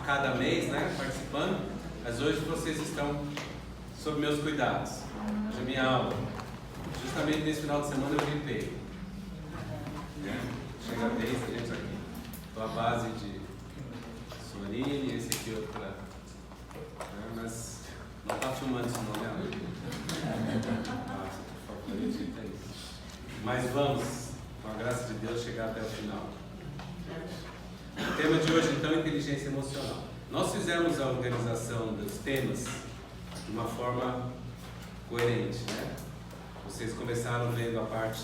cada mês, né, participando, mas hoje vocês estão sob meus cuidados. Hoje é minha aula. Justamente nesse final de semana eu gripei. Chega a vez, gente aqui. Estou à base de Sorine, esse aqui outro para. Mas não está filmando isso não, né? Nossa, por favor, edita isso. Mas vamos, com a graça de Deus, chegar até o final. O tema de hoje, então, é inteligência emocional. Nós fizemos a organização dos temas de uma forma coerente, né? Vocês começaram vendo a parte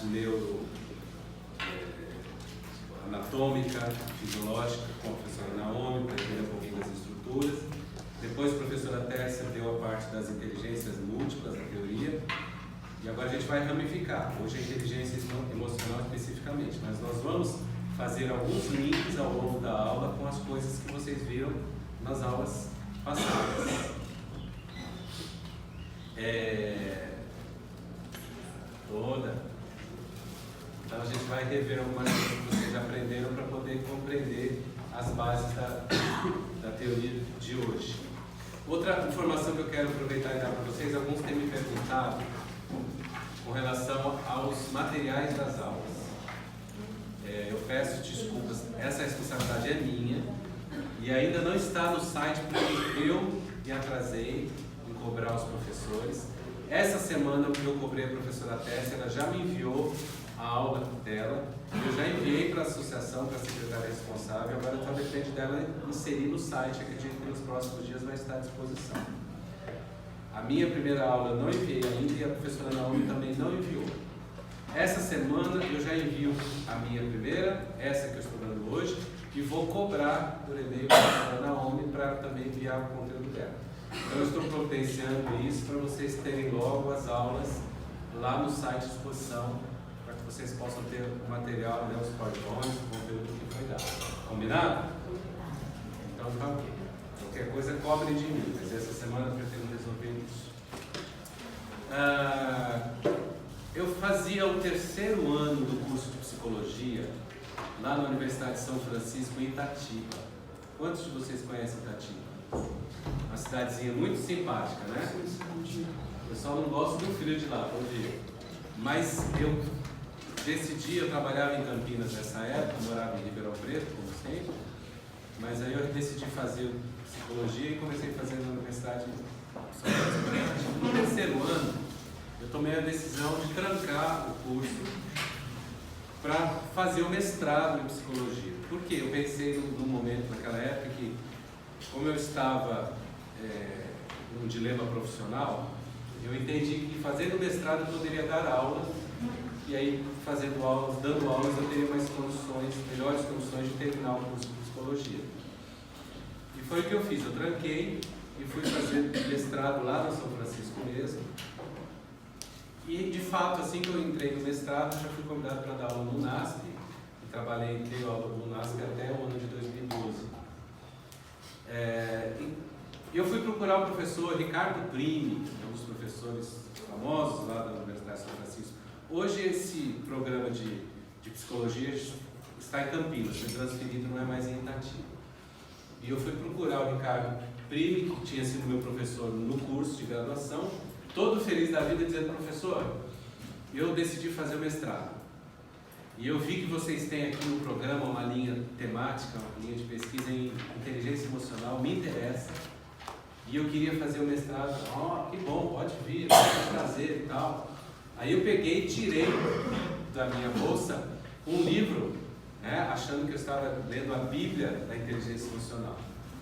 anatômica, fisiológica, com a professora Naomi, para entender um pouquinho das estruturas. Depois a professora Tércia deu a parte das inteligências múltiplas, a teoria. E agora a gente vai ramificar. Hoje a inteligência emocional especificamente, mas nós vamos fazer alguns links ao longo da aula com as coisas que vocês viram nas aulas passadas. Então a gente vai rever algumas coisas que vocês aprenderam para poder compreender as bases da teoria de hoje. Outra informação que eu quero aproveitar e dar para vocês, alguns têm me perguntado com relação aos materiais das aulas. Eu peço desculpas, essa responsabilidade é minha e ainda não está no site porque eu me atrasei em cobrar os professores. Essa semana eu cobrei a professora Tércia, ela já me enviou a aula dela, eu já enviei para a associação, para a secretária responsável, agora só depende dela inserir no site, acredito que nos próximos dias vai estar à disposição. A minha primeira aula eu não enviei ainda e a professora Naomi também não enviou. Essa semana eu já envio a minha primeira, essa que eu estou dando hoje, e vou cobrar por e-mail para a professora Naomi para também enviar o conteúdo dela. Então eu estou providenciando isso para vocês terem logo as aulas lá no site de exposição, para que vocês possam ter o material, né, os PowerPoints, o conteúdo que foi dado. Combinado? Então tá ok. Qualquer coisa cobre de mim, mas essa semana eu pretendo resolver isso. Eu fazia o 3º ano do curso de psicologia lá na Universidade de São Francisco, em Itatiba. Quantos de vocês conhecem Itatiba? Uma cidadezinha muito simpática, né? Eu só não gosto do frio de lá, todo dia. Mas eu decidi, eu trabalhava em Campinas nessa época, morava em Ribeirão Preto, como sempre. Mas aí eu decidi fazer psicologia e comecei a fazer na Universidade de São Francisco. No 3º ano, eu tomei a decisão de trancar o curso para fazer o mestrado em psicologia. Por quê? Eu pensei num momento naquela época que, como eu estava num dilema profissional, eu entendi que fazendo o mestrado eu poderia dar aula, e aí dando aulas eu teria mais condições, melhores condições de terminar o curso de psicologia. E foi o que eu fiz, eu tranquei e fui fazer mestrado lá no São Francisco mesmo. E de fato, assim que eu entrei no mestrado, já fui convidado para dar aula no UNASP, e dei aula no UNASP até o ano de 2012. E eu fui procurar o professor Ricardo Primi, que é um dos professores famosos lá da Universidade de São Francisco. Hoje esse programa de psicologia está em Campinas, foi transferido, não é mais em Itatiba. E eu fui procurar o Ricardo Primi, que tinha sido meu professor no curso de graduação, todo feliz da vida, dizendo: professor, eu decidi fazer o mestrado. E eu vi que vocês têm aqui no programa uma linha temática, uma linha de pesquisa em inteligência emocional, me interessa. E eu queria fazer o mestrado. Que bom, pode vir, pode trazer e tal. Aí eu peguei e tirei da minha bolsa um livro, né, achando que eu estava lendo a Bíblia da inteligência emocional.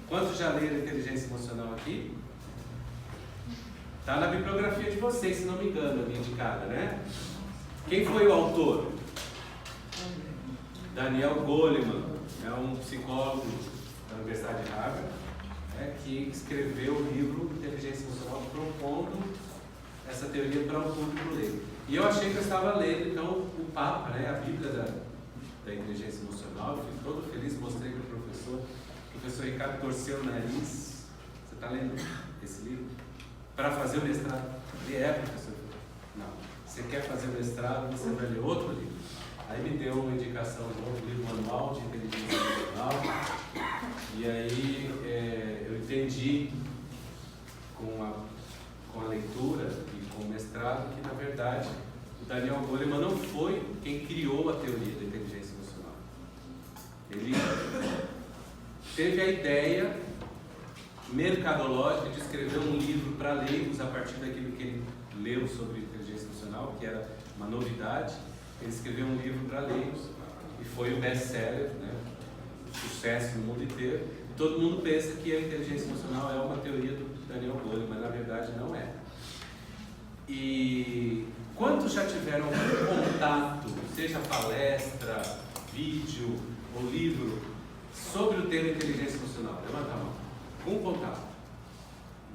Quantos já leram inteligência emocional aqui? Está na bibliografia de vocês, se não me engano, a minha indicada, né? Quem foi o autor? Daniel Goleman, é um psicólogo da Universidade de Harvard, que escreveu o livro Inteligência Emocional, propondo essa teoria para o público leigo. E eu achei que eu estava lendo, então, o Papa, né, a Bíblia da inteligência emocional. Eu fiquei todo feliz, mostrei para o professor Ricardo torceu o nariz. Você está lendo esse livro? Para fazer o mestrado? Professor. Não. Você quer fazer o mestrado, você vai ler outro livro. Aí me deu uma indicação de um livro manual de inteligência emocional, e aí eu entendi com a leitura e com o mestrado que, na verdade, o Daniel Goleman não foi quem criou a teoria da inteligência emocional. Ele teve a ideia mercadológica de escrever um livro para leigos a partir daquilo que ele leu sobre inteligência emocional, que era uma novidade. Ele escreveu um livro para leigos e foi um best-seller, né? Sucesso no mundo inteiro. E todo mundo pensa que a inteligência emocional é uma teoria do Daniel Goleman, mas na verdade não é. E quantos já tiveram algum contato, seja palestra, vídeo ou livro, sobre o tema inteligência emocional? Levanta a mão. Um contato.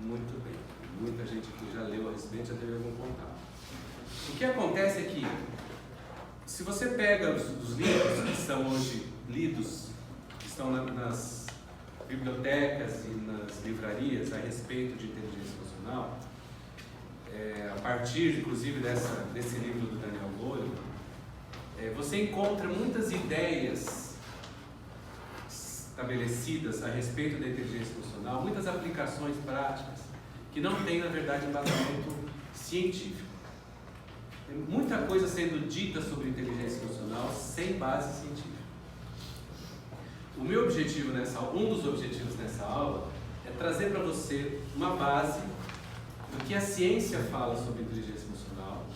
Muito bem. Muita gente que já leu a respeito já teve algum contato. O que acontece é que, se você pega os livros que são hoje lidos, que estão nas bibliotecas e nas livrarias a respeito de inteligência emocional, a partir, inclusive, desse livro do Daniel Goleman, você encontra muitas ideias estabelecidas a respeito da inteligência emocional, muitas aplicações práticas, que não têm, na verdade, embasamento científico. Tem muita coisa sendo dita sobre inteligência emocional sem base científica. O meu objetivo um dos objetivos nessa aula é trazer para você uma base do que a ciência fala sobre inteligência emocional,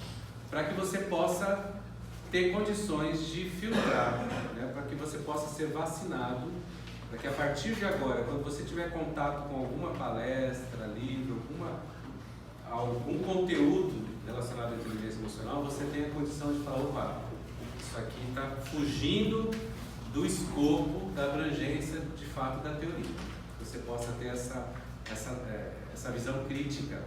para que você possa ter condições de filtrar, né? Para que você possa ser vacinado, para que a partir de agora, quando você tiver contato com alguma palestra, livro, algum conteúdo relacionado à inteligência emocional, você tenha a condição de falar: opa, isso aqui está fugindo do escopo, da abrangência de fato da teoria. Você possa ter essa visão crítica.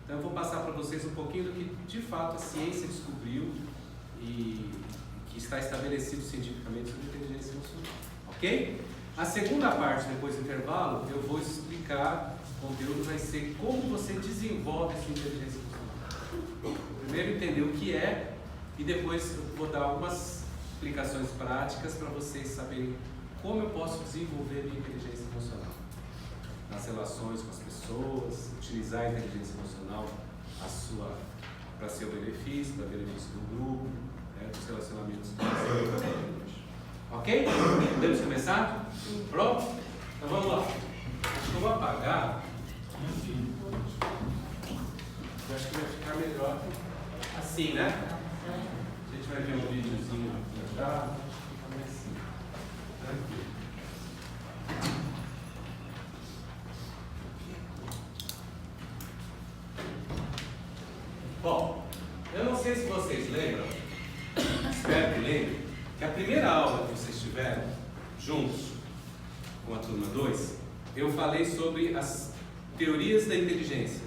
Então eu vou passar para vocês um pouquinho do que de fato a ciência descobriu e que está estabelecido cientificamente sobre inteligência emocional. Ok? A segunda parte, depois do intervalo, eu vou explicar, o conteúdo vai ser como você desenvolve essa inteligência emocional. Primeiro entender o que é, e depois eu vou dar algumas explicações práticas para vocês saberem como eu posso desenvolver minha inteligência emocional nas relações com as pessoas, utilizar a inteligência emocional para seu benefício, para benefício do grupo, dos relacionamentos com as pessoas. Ok? Podemos começar? Pronto? Então vamos lá. Acho que eu vou apagar. Eu acho que vai ficar melhor assim, né? A gente vai ver um videozinho já. Fica mais assim. Tranquilo. Bom, eu não sei se vocês lembram, espero que lembrem, que a primeira aula que vocês tiveram juntos com a turma 2, eu falei sobre as teorias da inteligência.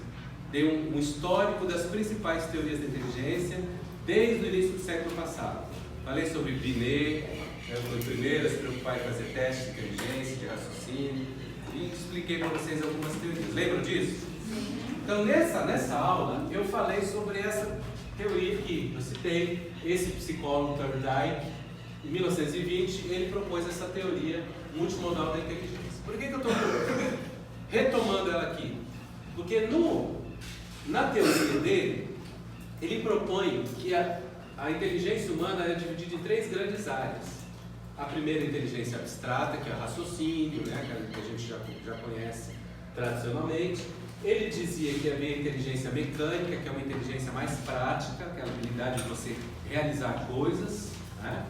Dei um histórico das principais teorias da inteligência desde o início do século passado. Falei sobre Binet, foi o primeiro a se preocupar em fazer testes de inteligência, de raciocínio, e expliquei para vocês algumas teorias. Lembram disso? Então, nessa aula, eu falei sobre essa teoria aqui. Eu citei esse psicólogo Thorndike, em 1920, ele propôs essa teoria multimodal da inteligência. Por que eu estou retomando ela aqui? Porque na teoria dele, ele propõe que a inteligência humana é dividida em 3 grandes áreas. A primeira é a inteligência abstrata, que é o raciocínio, né, que a gente já conhece tradicionalmente. Ele dizia que havia a inteligência mecânica, que é uma inteligência mais prática, que é a habilidade de você realizar coisas, né?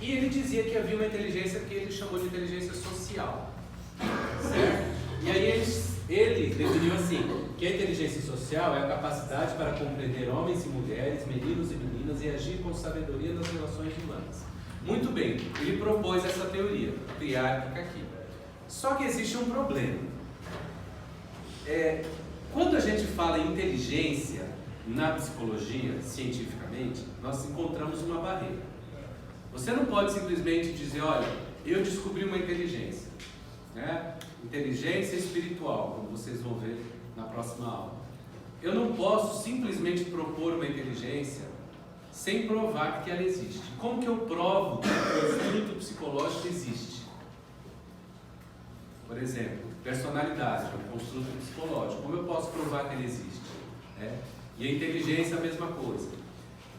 E ele dizia que havia uma inteligência que ele chamou de inteligência social, certo? E aí ele definiu assim, que a inteligência social é a capacidade para compreender homens e mulheres, meninos e meninas e agir com sabedoria nas relações humanas. Muito bem, ele propôs essa teoria, triárquica aqui. Só que existe um problema. Quando a gente fala em inteligência na psicologia, cientificamente, nós encontramos uma barreira. Você não pode simplesmente dizer: olha, eu descobri uma inteligência, né? Inteligência espiritual, como vocês vão ver na próxima aula. Eu não posso simplesmente propor uma inteligência sem provar que ela existe. Como que eu provo que o construto psicológico existe? Por exemplo, personalidade, é um construto psicológico. Como eu posso provar que ele existe? E a inteligência é a mesma coisa.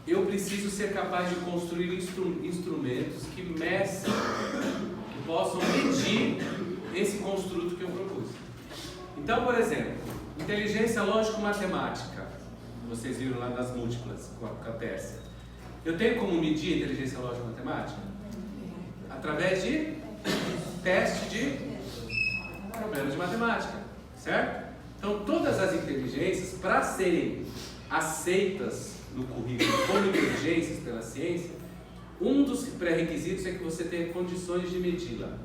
Eu preciso ser capaz de construir instrumentos que meçam, que possam medir esse construto que eu propus. Então, por exemplo, inteligência lógico-matemática. Vocês viram lá das múltiplas com a Pérsia. Eu tenho como medir a inteligência lógico-matemática? Através de teste de problemas de matemática, certo? Então, todas as inteligências, para serem aceitas no currículo como inteligências pela ciência, um dos pré-requisitos é que você tenha condições de medi-la.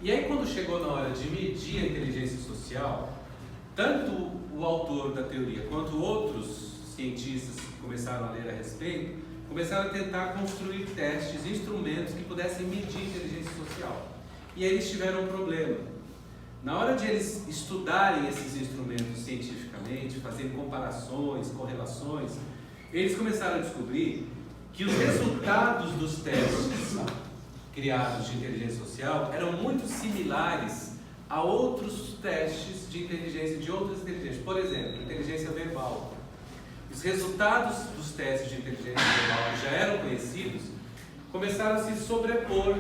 E aí, quando chegou na hora de medir a inteligência social, tanto o autor da teoria quanto outros cientistas que começaram a ler a respeito, começaram a tentar construir testes, instrumentos que pudessem medir a inteligência social. E aí eles tiveram um problema. Na hora de eles estudarem esses instrumentos cientificamente, fazerem comparações, correlações, eles começaram a descobrir que os resultados dos testes criados de inteligência social eram muito similares a outros testes de inteligência, de outras inteligências. Por exemplo, inteligência verbal. Os resultados dos testes de inteligência verbal que já eram conhecidos começaram a se sobrepor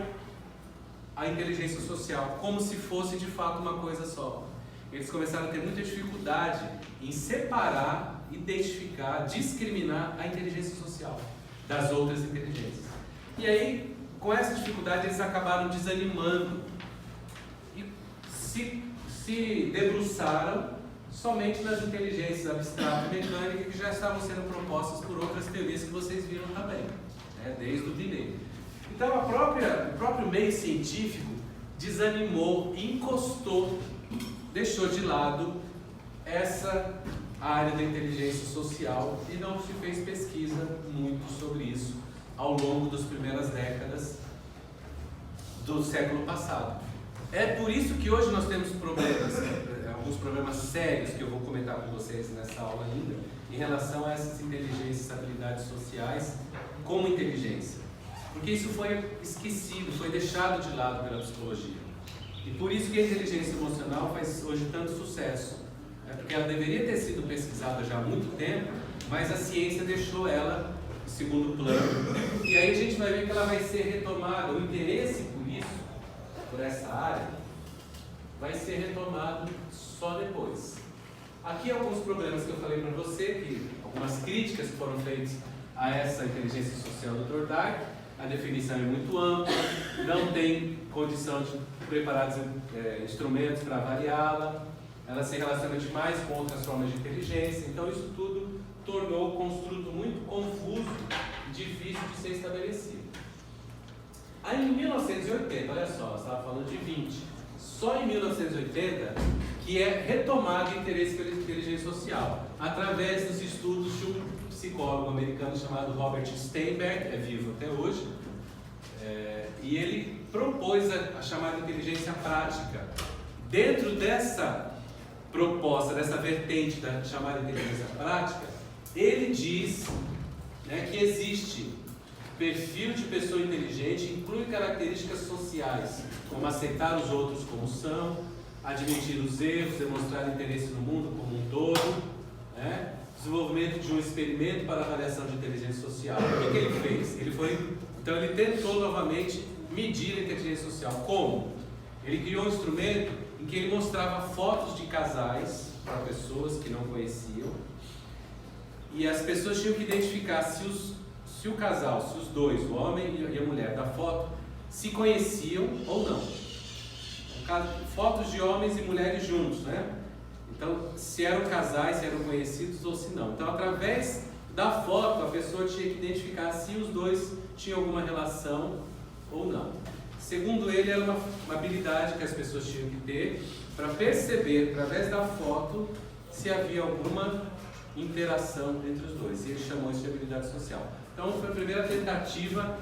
à inteligência social, como se fosse de fato uma coisa só. Eles começaram a ter muita dificuldade em separar, identificar, discriminar a inteligência social das outras inteligências. E aí, com essa dificuldade, eles acabaram desanimando e se debruçaram somente nas inteligências abstrata e mecânica que já estavam sendo propostas por outras teorias que vocês viram também, desde o Binet. Então, o próprio meio científico desanimou, encostou, deixou de lado essa área da inteligência social e não se fez pesquisa muito sobre isso ao longo das primeiras décadas do século passado. É por isso que hoje nós temos problemas, alguns problemas sérios que eu vou comentar com vocês nessa aula ainda, em relação a essas inteligências, habilidades sociais como inteligência. Porque isso foi esquecido, foi deixado de lado pela psicologia. E por isso que a inteligência emocional faz hoje tanto sucesso. Porque ela deveria ter sido pesquisada já há muito tempo, mas a ciência deixou ela em segundo plano. E aí a gente vai ver que ela vai ser retomada, o interesse por isso, por essa área, vai ser retomado só depois. Aqui alguns problemas que eu falei para você, que algumas críticas que foram feitas a essa inteligência social do Dordai. A definição é muito ampla, não tem condição de preparar instrumentos para avaliá-la, ela se relaciona demais com outras formas de inteligência, então isso tudo tornou o construto muito confuso e difícil de ser estabelecido. Aí em 1980, olha só, nós estávamos falando de 20, só em 1980 que é retomado o interesse pela inteligência social, através dos estudos de um psicólogo americano chamado Robert Steinberg, é vivo até hoje, e ele propôs a chamada inteligência prática. Dentro dessa proposta, dessa vertente da chamada inteligência prática, ele diz que existe perfil de pessoa inteligente, inclui características sociais, como aceitar os outros como são, admitir os erros, demonstrar interesse no mundo como um todo, desenvolvimento de um experimento para avaliação de inteligência social. O que ele fez? Então ele tentou novamente medir a inteligência social. Como? Ele criou um instrumento em que ele mostrava fotos de casais para pessoas que não conheciam, e as pessoas tinham que identificar se o casal, se os dois, o homem e a mulher da foto, se conheciam ou não. Fotos de homens e mulheres juntos, Então, se eram casais, se eram conhecidos ou se não. Então, através da foto, a pessoa tinha que identificar se os dois tinham alguma relação ou não. Segundo ele, era uma habilidade que as pessoas tinham que ter para perceber, através da foto, se havia alguma interação entre os dois. E ele chamou isso de habilidade social. Então, foi a primeira tentativa,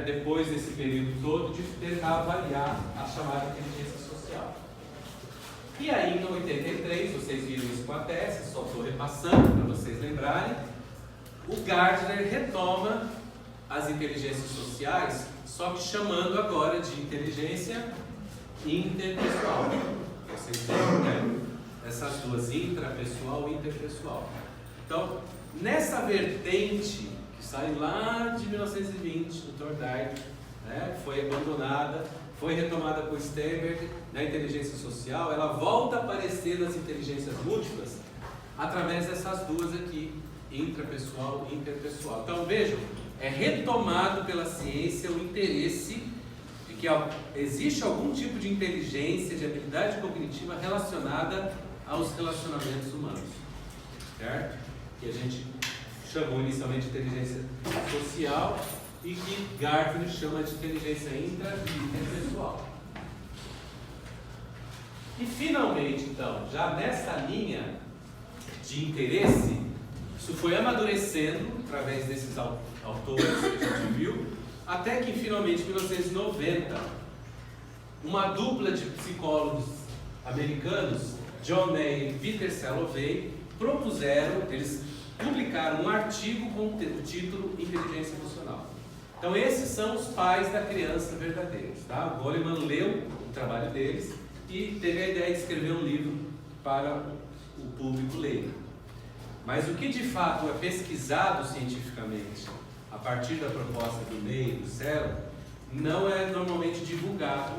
depois desse período todo, de tentar avaliar a chamada inteligência social. E aí, em 83, vocês viram isso com a tese, só estou repassando para vocês lembrarem, o Gardner retoma as inteligências sociais, só que chamando agora de inteligência interpessoal. Vocês têm, né? Essas duas, intrapessoal e interpessoal. Então, nessa vertente que sai lá de 1920 do Thorndike, né, foi abandonada, foi retomada por Sternberg na inteligência social, ela volta a aparecer nas inteligências múltiplas através dessas duas aqui, intrapessoal e interpessoal. Então vejam, é retomado pela ciência o interesse de que existe algum tipo de inteligência, de habilidade cognitiva relacionada aos relacionamentos humanos, certo? Que a gente chamou inicialmente de inteligência social e que Gardner chama de inteligência intra e interpessoal. E finalmente, então, já nessa linha de interesse, isso foi amadurecendo através desses autores que a gente viu, até que finalmente, em 1990, uma dupla de psicólogos americanos, John May e Peter Salovey, propuseram, eles publicaram um artigo com o título Inteligência Emocional. Então esses são os pais da criança verdadeiros, tá? O Goleman leu o trabalho deles e teve a ideia de escrever um livro para o público leigo. Mas o que de fato é pesquisado cientificamente a partir da proposta do May e do Selo não é normalmente divulgado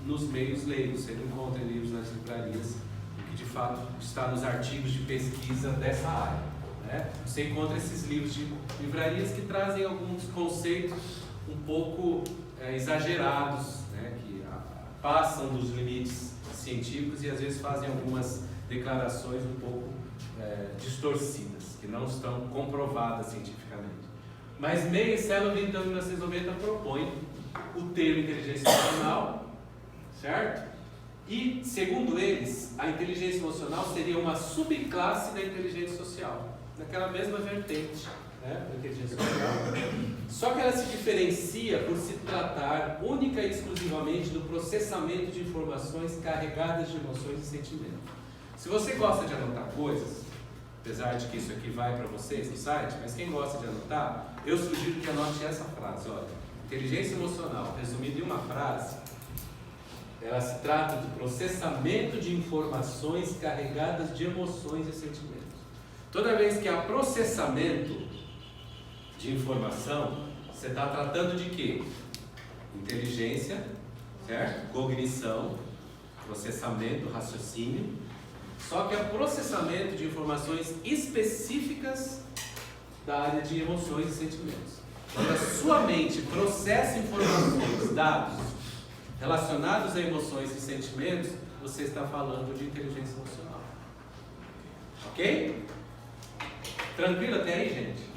nos meios leigos. Você não encontra livros nas livrarias, o que de fato está nos artigos de pesquisa dessa área, né? Você encontra esses livros de livrarias que trazem alguns conceitos um pouco exagerados, né? Que passam dos limites científicos e às vezes fazem algumas declarações um pouco distorcidas, que não estão comprovadas cientificamente. Mas May e Salovey, então, em 1990, propõem o termo inteligência emocional, certo? E, segundo eles, a inteligência emocional seria uma subclasse da inteligência social, naquela mesma vertente, né, da inteligência social. Só que ela se diferencia por se tratar única e exclusivamente do processamento de informações carregadas de emoções e sentimentos. Se você gosta de anotar coisas, apesar de que isso aqui vai para vocês no site, mas quem gosta de anotar, eu sugiro que anote essa frase, olha, inteligência emocional, resumida em uma frase, ela se trata do processamento de informações carregadas de emoções e sentimentos. Toda vez que há processamento de informação, você está tratando de quê? Inteligência, certo? Cognição, processamento, raciocínio. Só que é processamento de informações específicas da área de emoções e sentimentos. Quando a sua mente processa informações, dados relacionados a emoções e sentimentos, você está falando de inteligência emocional. Ok? Tranquilo até aí, gente?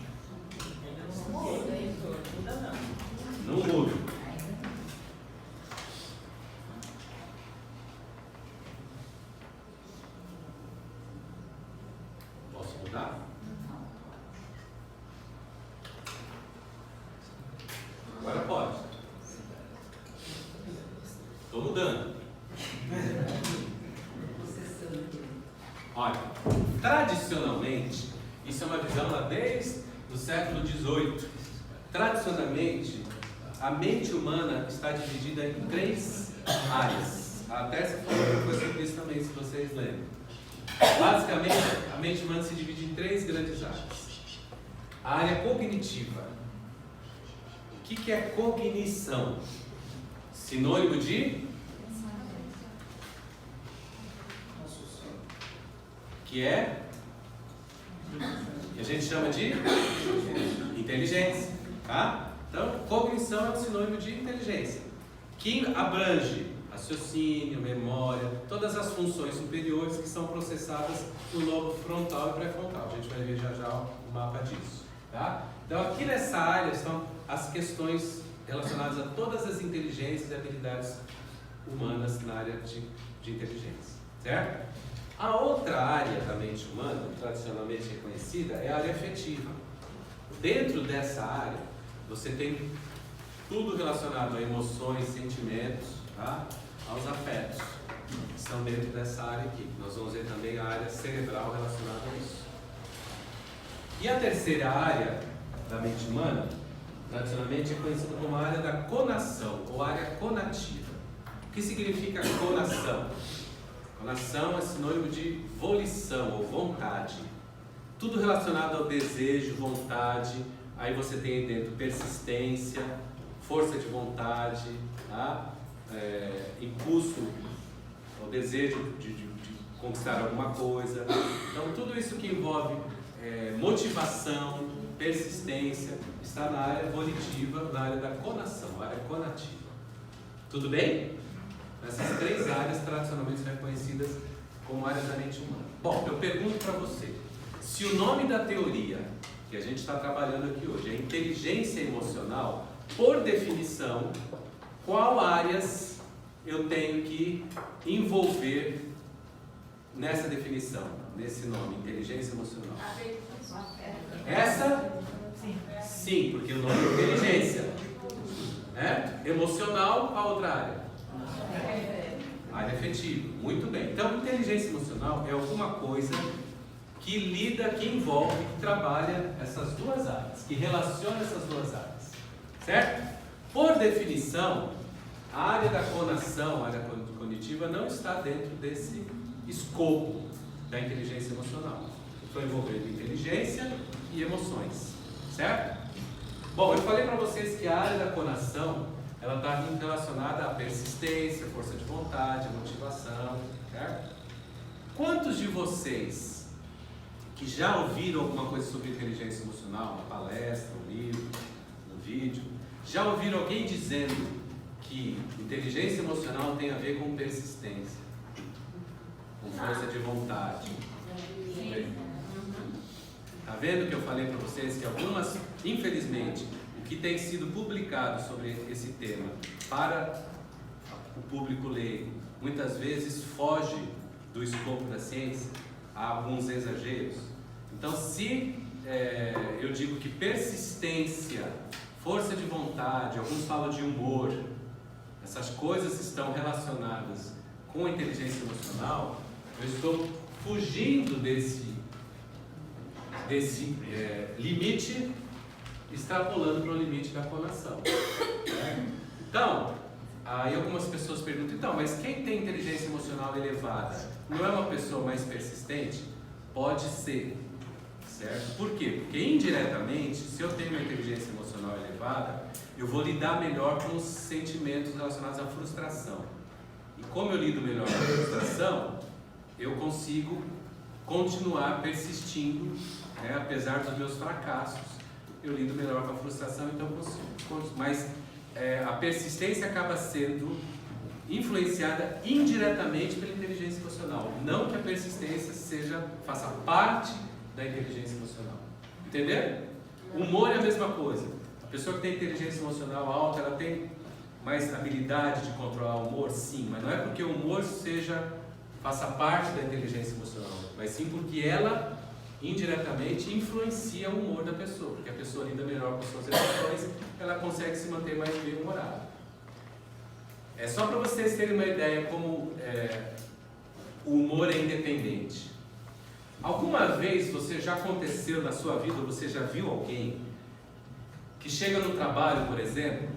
Não muda. Posso mudar? Agora pode. Estou mudando. Olha, tradicionalmente, isso é uma visão lá desde o século XVIII. Tradicionalmente, a mente humana está dividida em 3 áreas. Até se falou uma coisa sobre isso também, se vocês lembram. Basicamente, a mente humana se divide em 3 grandes áreas. A área cognitiva. O que é cognição? Sinônimo de? Que é? Que a gente chama de? Inteligência. Tá? Então, cognição é um sinônimo de inteligência, que abrange raciocínio, memória, todas as funções superiores que são processadas no lobo frontal e pré-frontal. A gente vai ver já o mapa disso. Tá? Então, aqui nessa área estão as questões relacionadas a todas as inteligências e habilidades humanas na área de inteligência. Certo? A outra área da mente humana, tradicionalmente reconhecida, é a área afetiva. Dentro dessa área, você tem tudo relacionado a emoções, sentimentos, tá? Aos afetos, que estão dentro dessa área aqui. Nós vamos ver também a área cerebral relacionada a isso. E a terceira área da mente humana, tradicionalmente é conhecida como a área da conação, ou área conativa. O que significa conação? Conação é sinônimo de volição ou vontade. Tudo relacionado ao desejo, vontade. Aí você tem aí dentro persistência, força de vontade, tá? Impulso, o desejo de conquistar alguma coisa. Então tudo isso que envolve motivação, persistência, está na área volitiva, na área da conação, área conativa. Tudo bem? Essas três áreas tradicionalmente são reconhecidas como áreas da mente humana. Bom, eu pergunto para você, se o nome da teoria que a gente está trabalhando aqui hoje é inteligência emocional, por definição, qual áreas eu tenho que envolver nessa definição, nesse nome, inteligência emocional? Essa? Sim, porque o nome é inteligência. Emocional, a outra área? Área afetiva. Muito bem. Então, inteligência emocional é alguma coisa que lida, que envolve, que trabalha essas duas áreas, que relaciona essas duas áreas. Certo? Por definição, a área da conação, a área cognitiva, não está dentro desse escopo da inteligência emocional. Estou envolvendo inteligência e emoções. Certo? Bom, eu falei para vocês que a área da conação, ela está relacionada à persistência, força de vontade, motivação. Certo? Quantos de vocês que já ouviram alguma coisa sobre inteligência emocional, uma palestra, um livro, um vídeo, já ouviram alguém dizendo que inteligência emocional tem a ver com persistência, com força de vontade? Está vendo que eu falei para vocês que algumas, infelizmente, o que tem sido publicado sobre esse tema para o público leigo, muitas vezes foge do escopo da ciência, há alguns exageros. Então, se eu digo que persistência, força de vontade, alguns falam de humor, essas coisas estão relacionadas com a inteligência emocional, eu estou fugindo desse limite, extrapolando para o limite da conação. Então, aí algumas pessoas perguntam, então, mas quem tem inteligência emocional elevada não é uma pessoa mais persistente? Pode ser, certo? Por quê? Porque indiretamente, se eu tenho uma inteligência emocional elevada, eu vou lidar melhor com os sentimentos relacionados à frustração. E como eu lido melhor com a frustração, eu consigo continuar persistindo, apesar dos meus fracassos, eu lido melhor com a frustração, então eu consigo. Mas a persistência acaba sendo influenciada indiretamente pela inteligência emocional. Não que a persistência faça parte da inteligência emocional. Entenderam? O humor é a mesma coisa. A pessoa que tem inteligência emocional alta, ela tem mais habilidade de controlar o humor? Sim, mas não é porque o humor faça parte da inteligência emocional, mas sim porque ela indiretamente influencia o humor da pessoa, porque a pessoa lida melhor com suas emoções, ela consegue se manter mais bem-humorada. É só para vocês terem uma ideia como o humor é independente. Alguma vez você já aconteceu na sua vida, você já viu alguém que chega no trabalho, por exemplo,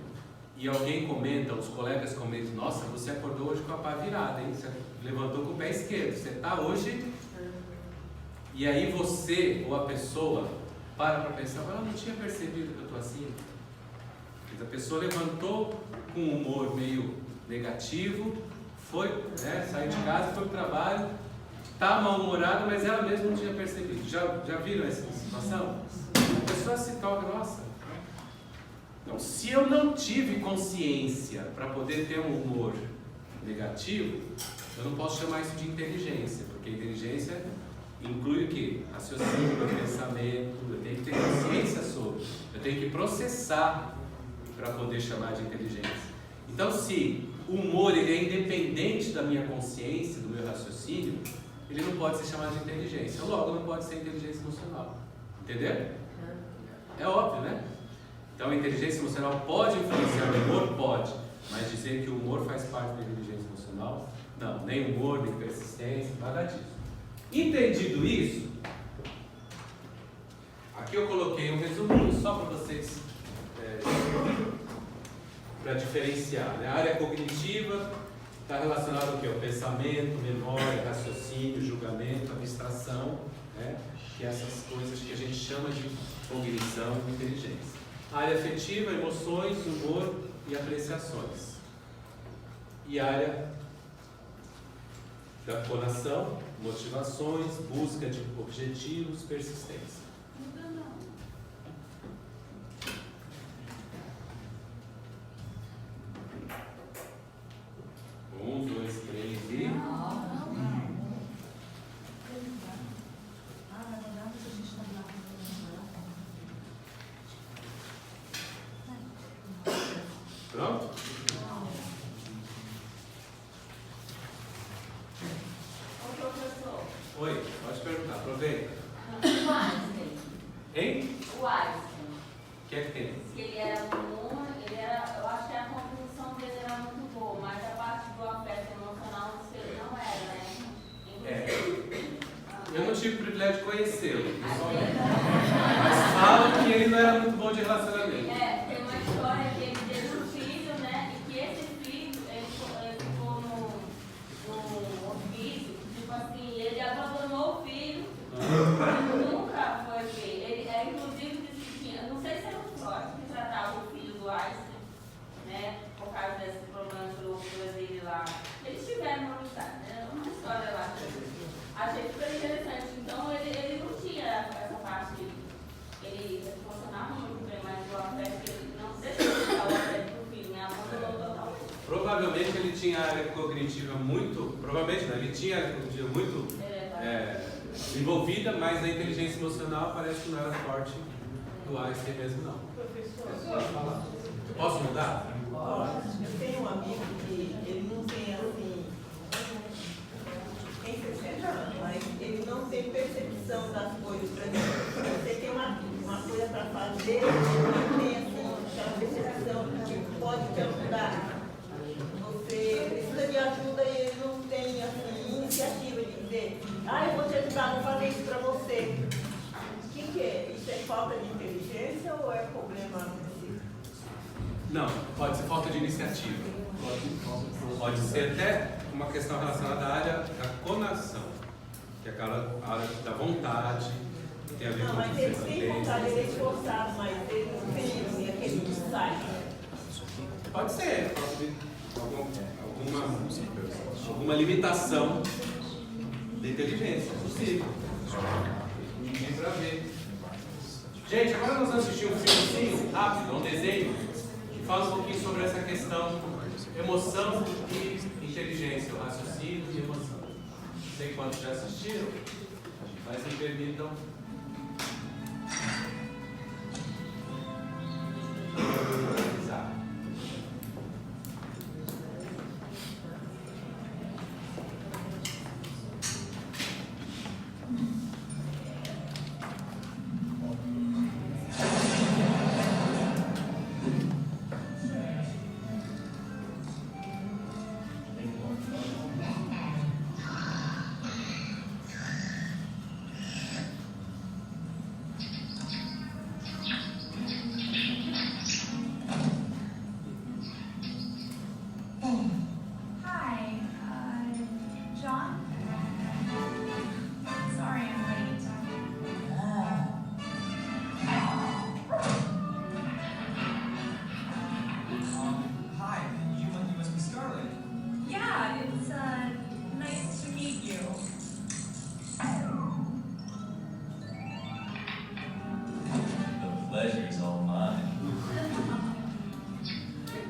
e alguém comenta, os colegas comentam, nossa, você acordou hoje com a pá virada, hein? Você levantou com o pé esquerdo, você está hoje... E aí você, ou a pessoa, para pensar, ela não tinha percebido que eu estou assim. Mas a pessoa levantou com um humor meio negativo, foi, saiu de casa, foi para o trabalho, está mal-humorada, mas ela mesma não tinha percebido. Já viram essa situação? A pessoa se toca, nossa. Então, se eu não tive consciência para poder ter um humor negativo, eu não posso chamar isso de inteligência, porque inteligência inclui o quê? Raciocínio, pensamento, eu tenho que ter consciência sobre, eu tenho que processar para poder chamar de inteligência. Então, se o humor ele é independente da minha consciência, do meu raciocínio, ele não pode ser chamado de inteligência, logo não pode ser inteligência emocional. Entendeu? É óbvio, né? Então, a inteligência emocional pode influenciar o humor? Pode, mas dizer que o humor faz parte da inteligência emocional, não, nem humor, nem persistência, nada disso. Entendido isso, Aqui eu coloquei um resuminho só para vocês, para diferenciar. Né? A área cognitiva está relacionada ao quê? Ao pensamento, memória, raciocínio, julgamento, abstração, né? Que é essas coisas que a gente chama de cognição e inteligência. A área afetiva, emoções, humor e apreciações. E a área da conação, motivações, busca de objetivos, persistência. Um, dois, três e... Pronto? Ô professor. Oi, pode perguntar, aproveita. O Einstein. Hein? O Einstein. O que é que tem? Se ele era bom, eu acho que a contribuição dele era muito boa, mas a parte do afeto emocional ele não era, né? Eu não tive o privilégio de conhecê-lo, Mas mas falam que ele não era muito bom de relacionamento. tem uma história que ele teve um filho, né? E que esse filho, ele ficou no hospício, tipo assim, ele abandonou o filho, nunca foi ver. Ele, inclusive, disse que tinha, não sei se era um Freud que tratava o filho do Einstein, né? Por causa desse problema de loucura dele lá. Eles tiveram uma amizade, né? Uma história lá. Achei super interessante. Então, ele não tinha essa parte, ele funcionava muito bem, mas o afeto, ele não deixou de dar o afeto pro filho, né? Abandonou totalmente. Provavelmente ele tinha a área cognitiva muito, provavelmente não, ele tinha a área cognitiva muito desenvolvida, mas a inteligência emocional parece que não era forte do Einstein mesmo, não. Professor, Pode falar. Posso mudar? eu tenho um amigo que ele não tem assim, tem 60 anos, mas ele não tem percepção das coisas. Por exemplo, você tem uma coisa para fazer, ele não tem assim, aquela percepção que pode te ajudar. Você precisa de ajuda e ele não tem assim, iniciativa de dizer, eu vou te ajudar, vou fazer isso para você. O que é? Isso é falta de inteligência ou é problema? Não, pode ser falta de iniciativa. Pode ser até uma questão relacionada à área da conação, que é aquela área da vontade, que tem a ver Não, com mas ele tem vontade, ele é esforçado, mas ele não tem assim, aquele insight. Pode ser, pode ter alguma limitação da inteligência, é possível. Ninguém para ver. Gente, agora nós vamos assistir um filmezinho rápido, um desenho, que fala um pouquinho sobre essa questão emoção e inteligência, o raciocínio e emoção. Não sei quantos já assistiram, mas me permitam. Exato.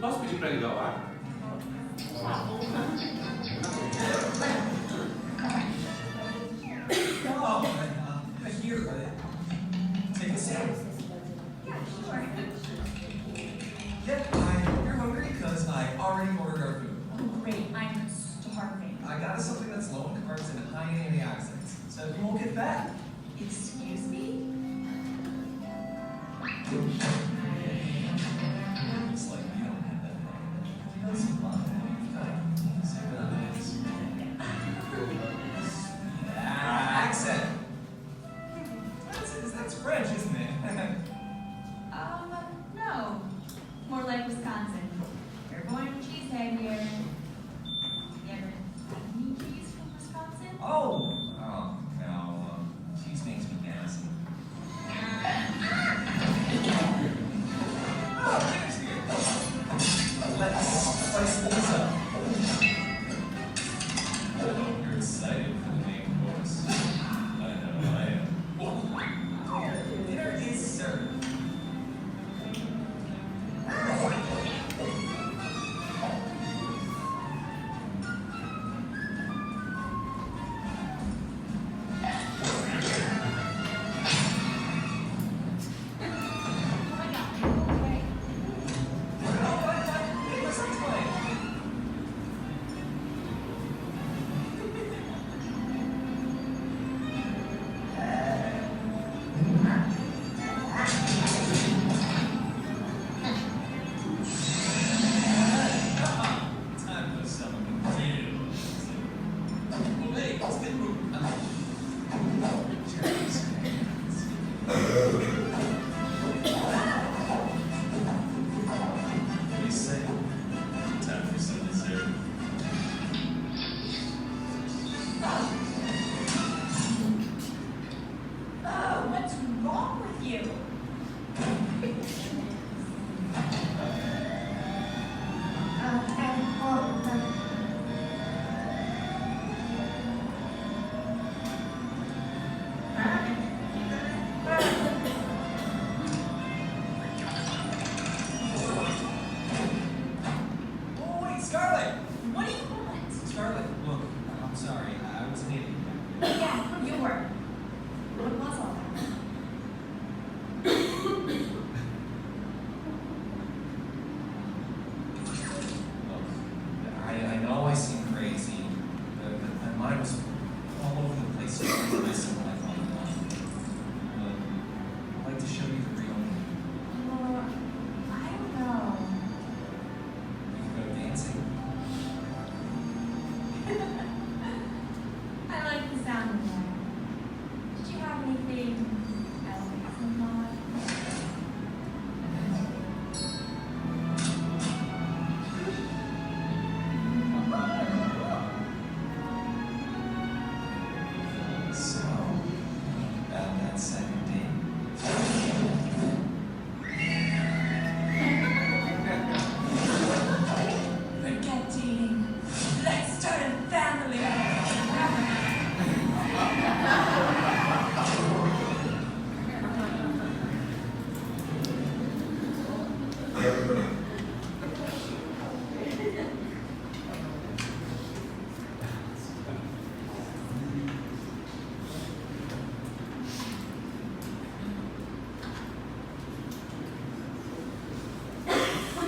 Posso pedir para ligar o ar? I hear, but take a sip. Yeah, sure. Yep, you're hungry because I already ordered our food. Oh, great. I'm starving. I got us something that's low in carbs and high in antioxidants, so you won't get fat. Excuse me? It's like you don't have that problem. You got some fun. Accent. That's French, isn't it?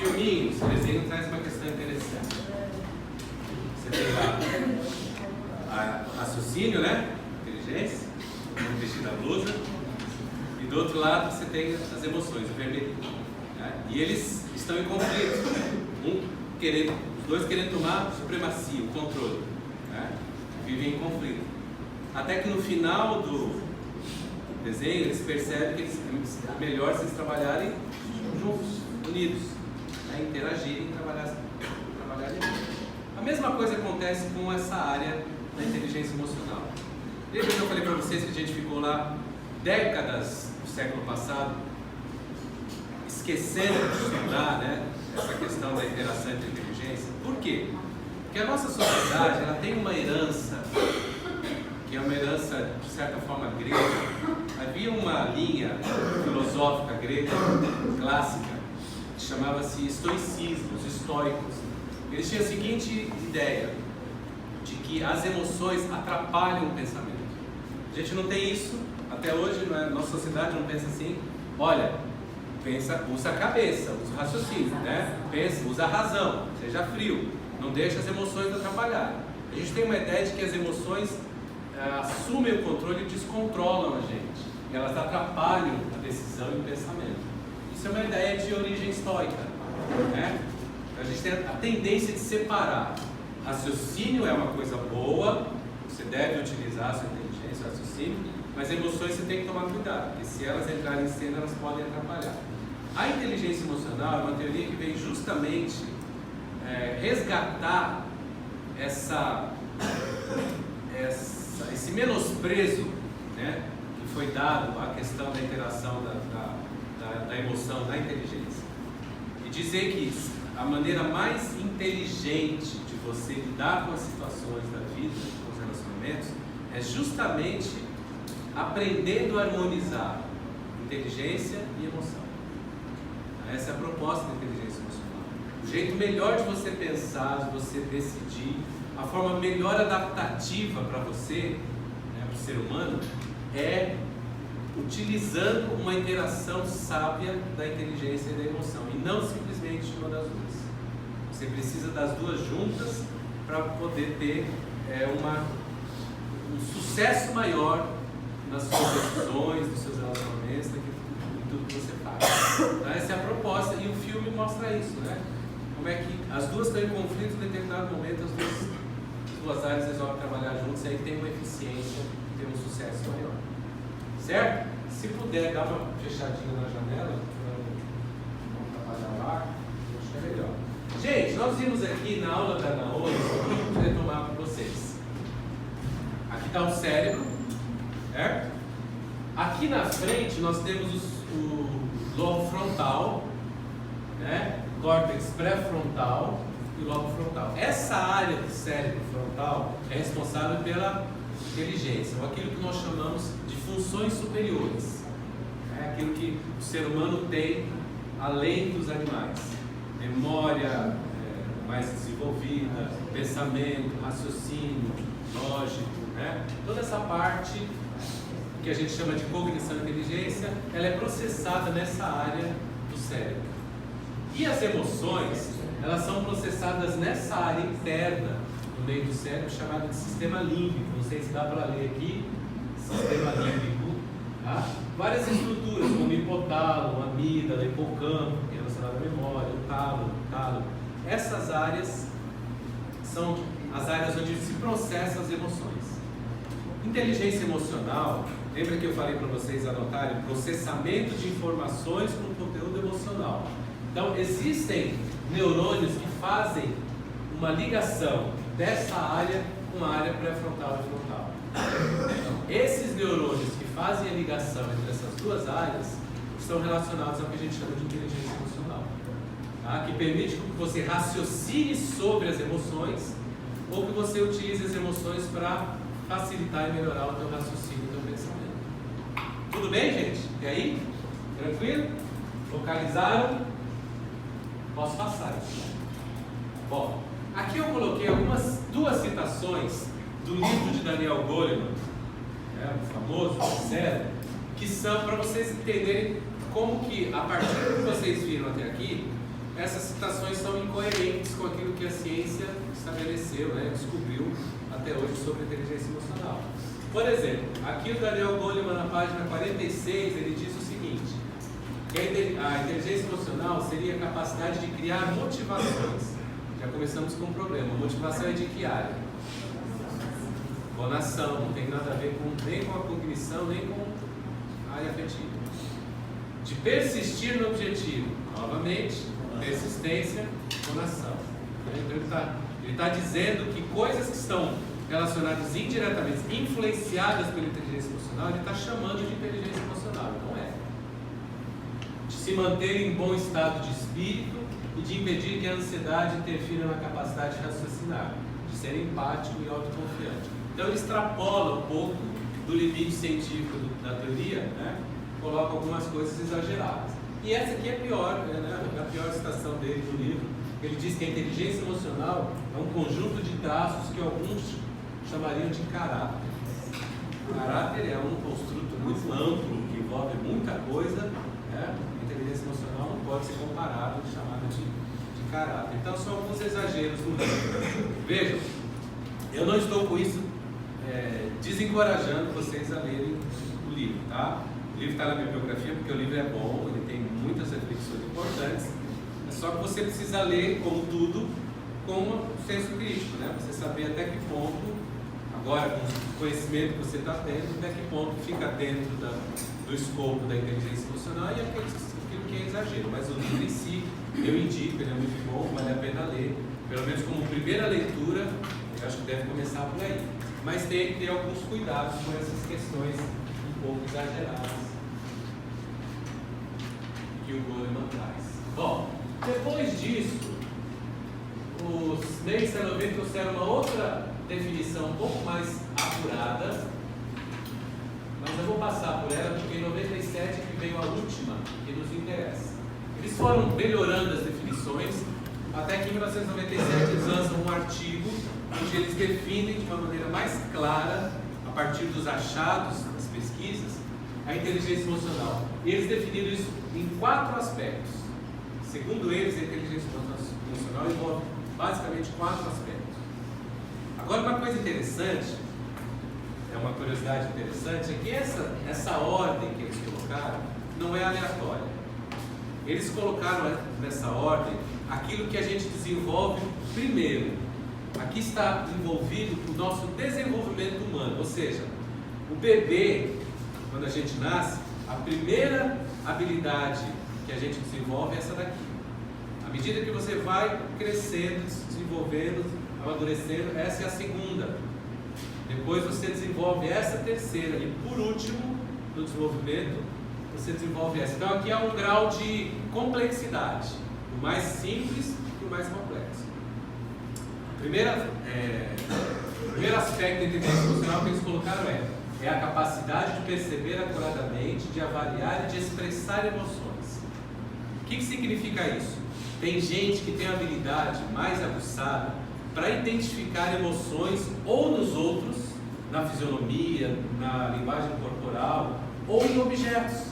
filminhos, o desenho traz uma questão interessante. Você tem lá raciocínio, né? Inteligência, no vestido da blusa. E do outro lado você tem as emoções, o vermelho. Né? E eles estão em conflito. Os dois querendo tomar supremacia, o controle. Né? Vivem em conflito. Até que no final do desenho eles percebem que é melhor se eles trabalharem juntos, unidos, né? Interagirem e trabalharem juntos. A mesma coisa acontece com essa área da inteligência emocional. Lembra que eu falei para vocês que a gente ficou lá décadas do século passado esquecendo de estudar, né, essa questão da interação entre inteligência? Por quê? Porque a nossa sociedade ela tem uma herança, que é uma herança de certa forma grega. Havia uma linha filosófica grega clássica que chamava-se estoicismo, os estoicos. Eles tinham a seguinte ideia, de que as emoções atrapalham o pensamento. A gente não tem isso até hoje, nossa sociedade não pensa assim. Olha, usa a cabeça, usa o raciocínio, né? Usa a razão, seja frio, não deixa as emoções atrapalhar. A gente tem uma ideia de que as emoções assumem o controle e descontrolam a gente. Elas atrapalham a decisão e o pensamento. Isso é uma ideia de origem estoica, né? A gente tem a tendência de separar. Raciocínio é uma coisa boa, você deve utilizar a sua inteligência, o raciocínio, mas emoções você tem que tomar cuidado, porque se elas entrarem em cena, elas podem atrapalhar. A inteligência emocional é uma teoria que vem justamente resgatar esse menosprezo, né, que foi dado à questão da interação da emoção, da inteligência. E dizer que a maneira mais inteligente de você lidar com as situações da vida, com os relacionamentos, é justamente aprendendo a harmonizar inteligência e emoção. Essa é a proposta da inteligência emocional. O jeito melhor de você pensar, de você decidir, a forma melhor adaptativa para você, né, para o ser humano, é utilizando uma interação sábia da inteligência e da emoção, e não simplesmente uma das duas. Você precisa das duas juntas para poder ter um sucesso maior nas suas decisões, nos seus relacionamentos, em tudo que você faz. Então, essa é a proposta, e o filme mostra isso, né? Como é que as duas estão em conflito em determinado momento, as duas áreas resolvem trabalhar juntos, e aí tem uma eficiência, tem um sucesso maior. Certo? Se puder dar uma fechadinha na janela, para não atrapalhar o ar, acho que é melhor. Gente, nós vimos aqui na aula da Naomi, vou retomar para vocês. Aqui está o cérebro, certo? Aqui na frente nós temos o lobo frontal, né? Córtex pré-frontal e o lobo frontal. Essa área do cérebro frontal é responsável pela inteligência, ou aquilo que nós chamamos de funções superiores. É aquilo que o ser humano tem além dos animais. Memória mais desenvolvida, pensamento, raciocínio, lógico, né? Toda essa parte que a gente chama de cognição e inteligência, ela é processada nessa área do cérebro. E as emoções, elas são processadas nessa área interna no meio do cérebro, chamada de sistema límbico. Não sei se dá para ler aqui, sistema límbico, tá? Várias estruturas, como hipotálamo, amígdala, hipocampo, que é relacionado à memória, o tálamo. Essas áreas são as áreas onde se processam as emoções. Inteligência emocional, lembra que eu falei para vocês anotarem? Processamento de informações com conteúdo emocional. Então, existem neurônios que fazem uma ligação dessa área com a área pré-frontal e frontal. Então, esses neurônios que fazem a ligação entre essas duas áreas estão relacionados ao que a gente chama de inteligência emocional, tá? Que permite que você raciocine sobre as emoções ou que você utilize as emoções para facilitar e melhorar o teu raciocínio e o teu pensamento. Tudo bem, gente? E aí? Tranquilo? Localizaram? Posso passar isso. Bom, aqui eu coloquei duas citações do livro de Daniel Goleman, o famoso cérebro, que são para vocês entenderem como que, a partir do que vocês viram até aqui, essas citações são incoerentes com aquilo que a ciência estabeleceu, né, descobriu até hoje sobre a inteligência emocional. Por exemplo, aqui o Daniel Goleman, na página 46, ele diz o seguinte, que a inteligência emocional seria a capacidade de criar motivações. Já começamos com um problema. Motivação é de que área? Conação, não tem nada a ver nem com a cognição, nem com a área afetiva. De persistir no objetivo, novamente, persistência, conação. Então ele está dizendo que coisas que estão relacionadas indiretamente, influenciadas pela inteligência emocional, ele está chamando de inteligência emocional, não é? De se manter em bom estado de espírito e de impedir que a ansiedade interfira na capacidade de raciocinar, de ser empático e autoconfiante. Então ele extrapola um pouco do limite científico da teoria, né? Coloca algumas coisas exageradas. E essa aqui é pior, né? A pior citação dele no livro. Ele diz que a inteligência emocional é um conjunto de traços que alguns chamariam de caráter. O caráter é um construto muito amplo, que envolve muita coisa, né? A inteligência emocional não pode ser comparada, chamada de caráter. Então são alguns exageros no livro. Vejam, eu não estou com isso desencorajando vocês a lerem o livro, tá? O livro está na bibliografia porque o livro é bom, ele tem muitas reflexões importantes, só que você precisa ler, como tudo, com um senso crítico, né? Você saber até que ponto, agora com o conhecimento que você está tendo, até que ponto fica dentro do escopo da inteligência emocional e aquilo que é exagero. Mas o livro em si, eu indico, ele é muito bom, vale a pena ler, pelo menos como primeira leitura, eu acho que deve começar por aí. Mas tem que ter alguns cuidados com essas questões um pouco exageradas que o Goleman traz. Bom, depois disso, os Ney e Salovey trouxeram uma outra definição um pouco mais apurada, mas eu vou passar por ela porque em 97 que veio a última que nos interessa. Eles foram melhorando as definições, até que em 1997 eles lançam um artigo onde eles definem de uma maneira mais clara, a partir dos achados das pesquisas, a inteligência emocional. E eles definiram isso em 4 aspectos. Segundo eles, a inteligência emocional envolve basicamente 4 aspectos. Agora, uma coisa interessante, uma curiosidade interessante, é que essa ordem que eles colocaram não é aleatória. Eles colocaram nessa ordem aquilo que a gente desenvolve primeiro. Aqui está envolvido o nosso desenvolvimento humano, ou seja, o bebê, quando a gente nasce, a primeira habilidade que a gente desenvolve é essa daqui. À medida que você vai crescendo, se desenvolvendo, amadurecendo, essa é a segunda. Depois você desenvolve essa terceira e por último, no desenvolvimento, você desenvolve essa. Então aqui há um grau de complexidade, do mais simples para o mais complexo. O primeiro aspecto da inteligência emocional que eles colocaram é a capacidade de perceber acuradamente, de avaliar e de expressar emoções. O que significa isso? Tem gente que tem a habilidade mais aguçada para identificar emoções ou nos outros, na fisionomia, na linguagem corporal ou em objetos.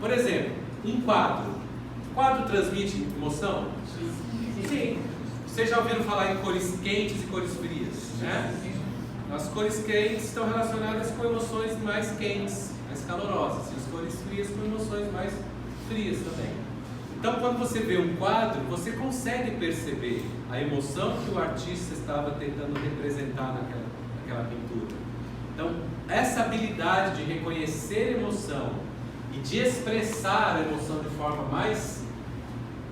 Por exemplo, um quadro. O quadro transmite emoção? Sim. Vocês já ouviram falar em cores quentes e cores frias, né? As cores quentes estão relacionadas com emoções mais quentes, mais calorosas, e as cores frias com emoções mais frias também. Então, quando você vê um quadro, você consegue perceber a emoção que o artista estava tentando representar naquela pintura. Então, essa habilidade de reconhecer emoção e de expressar a emoção de forma mais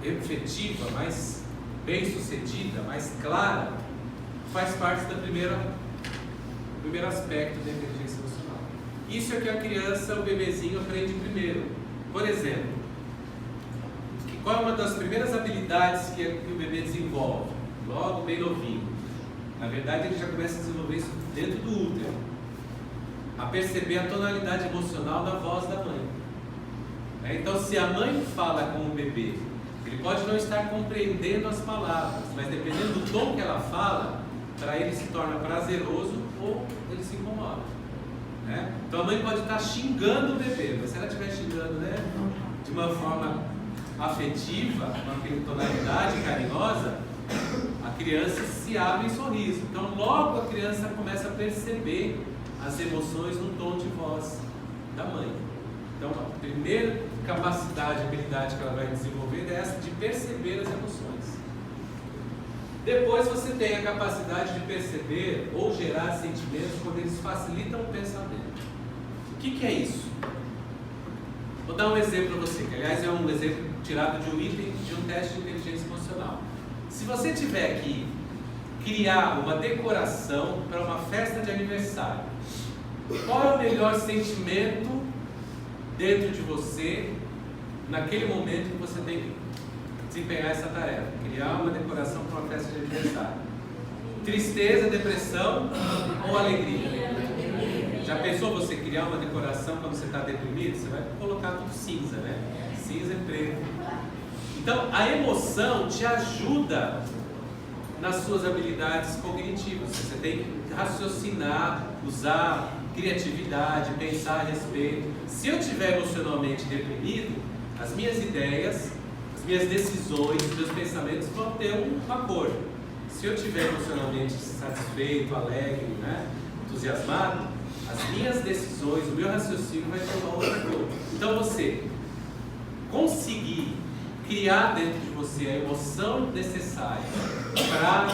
efetiva, mais bem-sucedida, mais clara, faz parte do primeiro aspecto da inteligência emocional. Isso é que a criança, o bebezinho, aprende primeiro. Por exemplo, qual é uma das primeiras habilidades que o bebê desenvolve? Logo bem novinho. Na verdade, ele já começa a desenvolver isso dentro do útero. A perceber a tonalidade emocional da voz da mãe. Então, se a mãe fala com o bebê, ele pode não estar compreendendo as palavras, mas dependendo do tom que ela fala, para ele se torna prazeroso ou ele se incomoda. Né? Então a mãe pode estar xingando o bebê, mas se ela estiver xingando, né, de uma forma afetiva, uma tonalidade carinhosa, a criança se abre em sorriso. Então logo a criança começa a perceber as emoções no tom de voz da mãe. Então a primeira capacidade, habilidade que ela vai desenvolver é essa de perceber as emoções. Depois você tem a capacidade de perceber ou gerar sentimentos quando eles facilitam o pensamento. O que é isso? Vou dar um exemplo para você, que aliás é um exemplo tirado de um item de um teste de inteligência emocional. Se você tiver que criar uma decoração para uma festa de aniversário, qual é o melhor sentimento dentro de você naquele momento que você tem que desempenhar essa tarefa? Criar uma decoração para uma festa de aniversário. Tristeza, depressão ou alegria? Já pensou você criar uma decoração quando você está deprimido? Você vai colocar tudo cinza, né? Cinza e preto. Então, a emoção te ajuda nas suas habilidades cognitivas. Você tem que raciocinar, usar criatividade, pensar a respeito. Se eu estiver emocionalmente deprimido, as minhas ideias, as minhas decisões, os meus pensamentos vão ter uma cor. Se eu estiver emocionalmente satisfeito, alegre, né, entusiasmado, as minhas decisões, o meu raciocínio vai ter uma outra cor. Então você conseguir criar dentro de você a emoção necessária para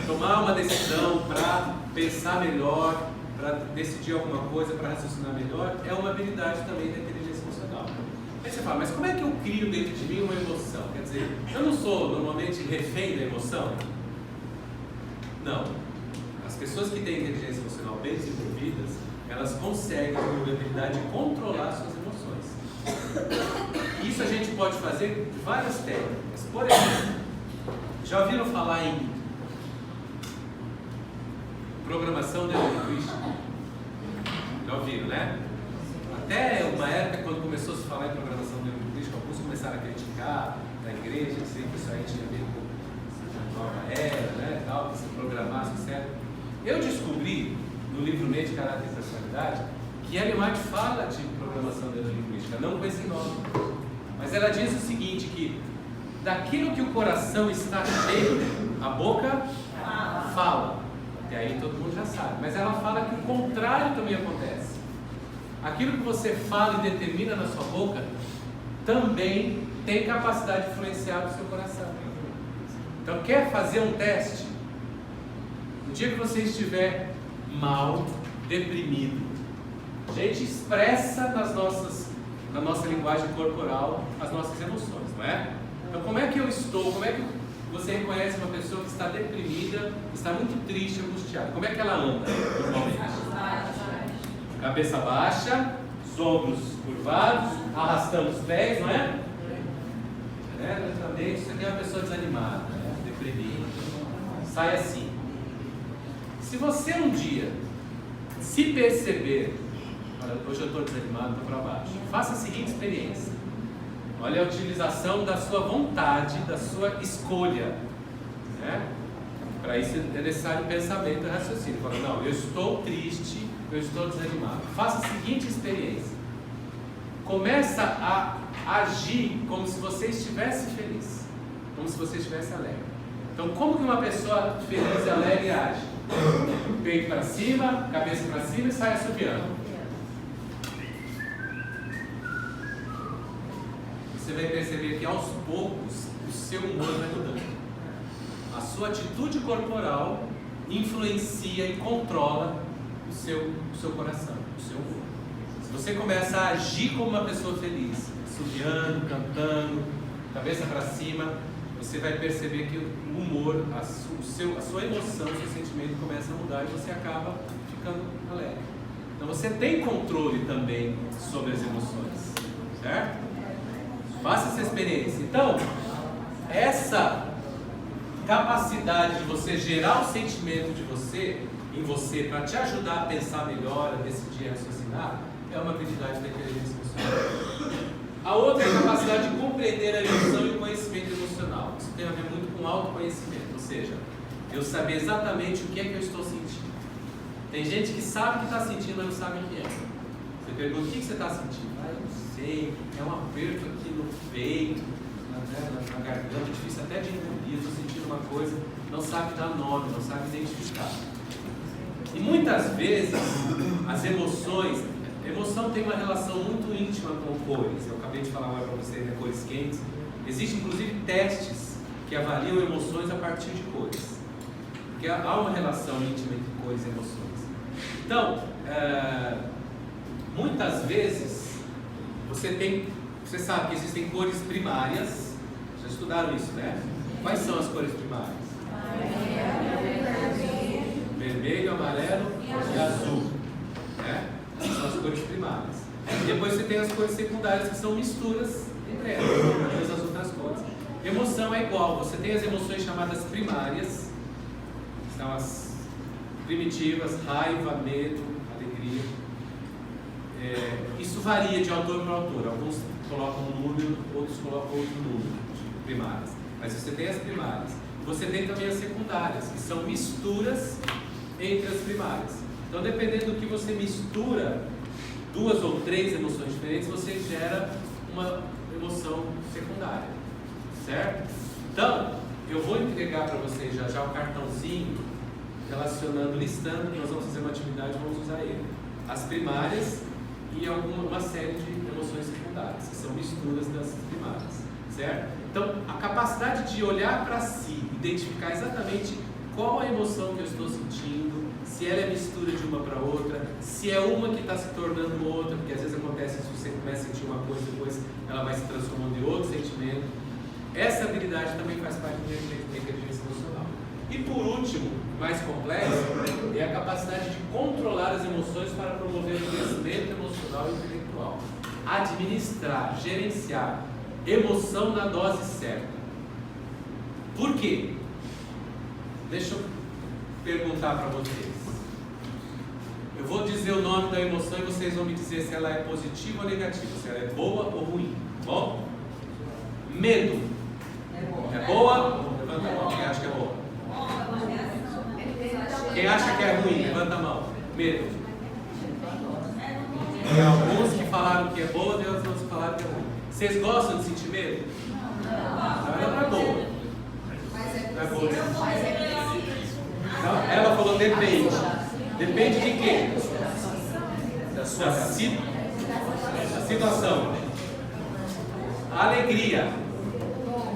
tomar uma decisão, para pensar melhor, para decidir alguma coisa, para raciocinar melhor, é uma habilidade também da inteligência emocional. Aí você fala, mas como é que eu crio dentro de mim uma emoção? Quer dizer, eu não sou normalmente refém da emoção? Não. As pessoas que têm inteligência emocional bem desenvolvidas, elas conseguem ter a habilidade de controlar suas emoções. Isso a gente pode fazer de várias técnicas. Por exemplo, já ouviram falar em programação neurolinguística? Já ouviram, né? Até uma época, quando começou a se falar em programação neurolinguística, alguns começaram a criticar na igreja, dizer que isso aí tinha a ver com a nova era, né, tal, que se programasse, etc. Eu descobri, no livro Mente, Caráter e Personalidade, que Ellen White fala de programação neurolinguística, não com esse nome. Mas ela diz o seguinte, que daquilo que o coração está cheio, a boca fala. Até aí todo mundo já sabe. Mas ela fala que o contrário também acontece. Aquilo que você fala e determina na sua boca, também tem capacidade de influenciar o seu coração. Então, quer fazer um teste? No dia que você estiver mal, deprimido, a gente expressa na nossa linguagem corporal as nossas emoções, não é? Então, como é que eu estou? Como é que você reconhece uma pessoa que está deprimida, está muito triste, angustiada? Como é que ela anda normalmente? Cabeça baixa, os ombros curvados, arrastando os pés, não é? Lentamente, isso aqui é uma pessoa desanimada, né? Deprimida. Sai assim. Se você um dia se perceber, olha, hoje eu estou desanimado, estou para baixo, faça a seguinte experiência. Olha a utilização da sua vontade, da sua escolha, né? Para isso é necessário pensamento e raciocínio. Fala, não, eu estou triste, eu estou desanimado. Faça a seguinte experiência. Começa a agir como se você estivesse feliz, como se você estivesse alegre. Então, como que uma pessoa feliz e alegre age? Peito para cima, cabeça para cima e sai assobiando. Você vai perceber que aos poucos o seu humor vai mudando. A sua atitude corporal influencia e controla o seu coração, o seu humor. Se você começa a agir como uma pessoa feliz, assobiando, cantando, cabeça para cima, você vai perceber que o humor, a sua emoção, o seu sentimento começa a mudar e você acaba ficando alegre. Então você tem controle também sobre as emoções, certo? Faça essa experiência. Então, essa capacidade de você gerar o sentimento de você, em você, para te ajudar a pensar melhor, a decidir, a raciocinar, é uma habilidade da inteligência emocional. A outra é a capacidade de compreender a emoção e o conhecimento emocional. Isso tem a ver muito com autoconhecimento, ou seja, eu saber exatamente o que é que eu estou sentindo. Tem gente que sabe que está sentindo, mas não sabe o que é. Você pergunta, o que você está sentindo? Ah, eu não sei, é um aperto aqui no peito, na garganta, difícil até de engolir, estou sentindo uma coisa, não sabe dar nome, não sabe identificar. E muitas vezes as emoções, a emoção tem uma relação muito íntima com cores. Eu acabei de falar agora para vocês, né, cores quentes. Existem inclusive testes que avaliam emoções a partir de cores. Porque há uma relação íntima entre cores e emoções. Então, muitas vezes você sabe que existem cores primárias. Já estudaram isso, né? Quais são as cores primárias? Vermelho, amarelo e azul, né? Essas são as cores primárias. E depois você tem as cores secundárias, que são misturas entre elas, as outras cores. Emoção é igual, você tem as emoções chamadas primárias, que são as primitivas, raiva, medo, alegria. Isso varia de autor para autor, alguns colocam um número, outros colocam outro número de primárias. Mas você tem as primárias. Você tem também as secundárias, que são misturas entre as primárias. Então, dependendo do que você mistura, 2 ou 3 emoções diferentes, você gera uma emoção secundária, certo? Então, eu vou entregar para vocês já já o cartãozinho relacionando, listando, nós vamos fazer uma atividade, vamos usar ele. As primárias e uma série de emoções secundárias, que são misturas das primárias, certo? Então, a capacidade de olhar para si, identificar exatamente qual a emoção que eu estou sentindo, se ela é mistura de uma para outra, se é uma que está se tornando outra, porque às vezes acontece isso, você começa a sentir uma coisa, depois ela vai se transformando em outro sentimento. Essa habilidade também faz parte da inteligência emocional. E por último, mais complexo, é a capacidade de controlar as emoções para promover o crescimento emocional e intelectual. Administrar, gerenciar emoção na dose certa. Por quê? Deixa eu perguntar para vocês. Eu vou dizer o nome da emoção e vocês vão me dizer se ela é positiva ou negativa, se ela é boa ou ruim. Bom? Medo. É boa? Levanta a mão. Quem acha que é boa? Quem acha que é ruim? Levanta a mão. Medo. Tem alguns que falaram que é boa, tem outros que falaram que é ruim. Vocês gostam de sentir medo? Não, ela não é boa. Não é boa. Não, ela falou depende. Depende de quê? Da situação. A alegria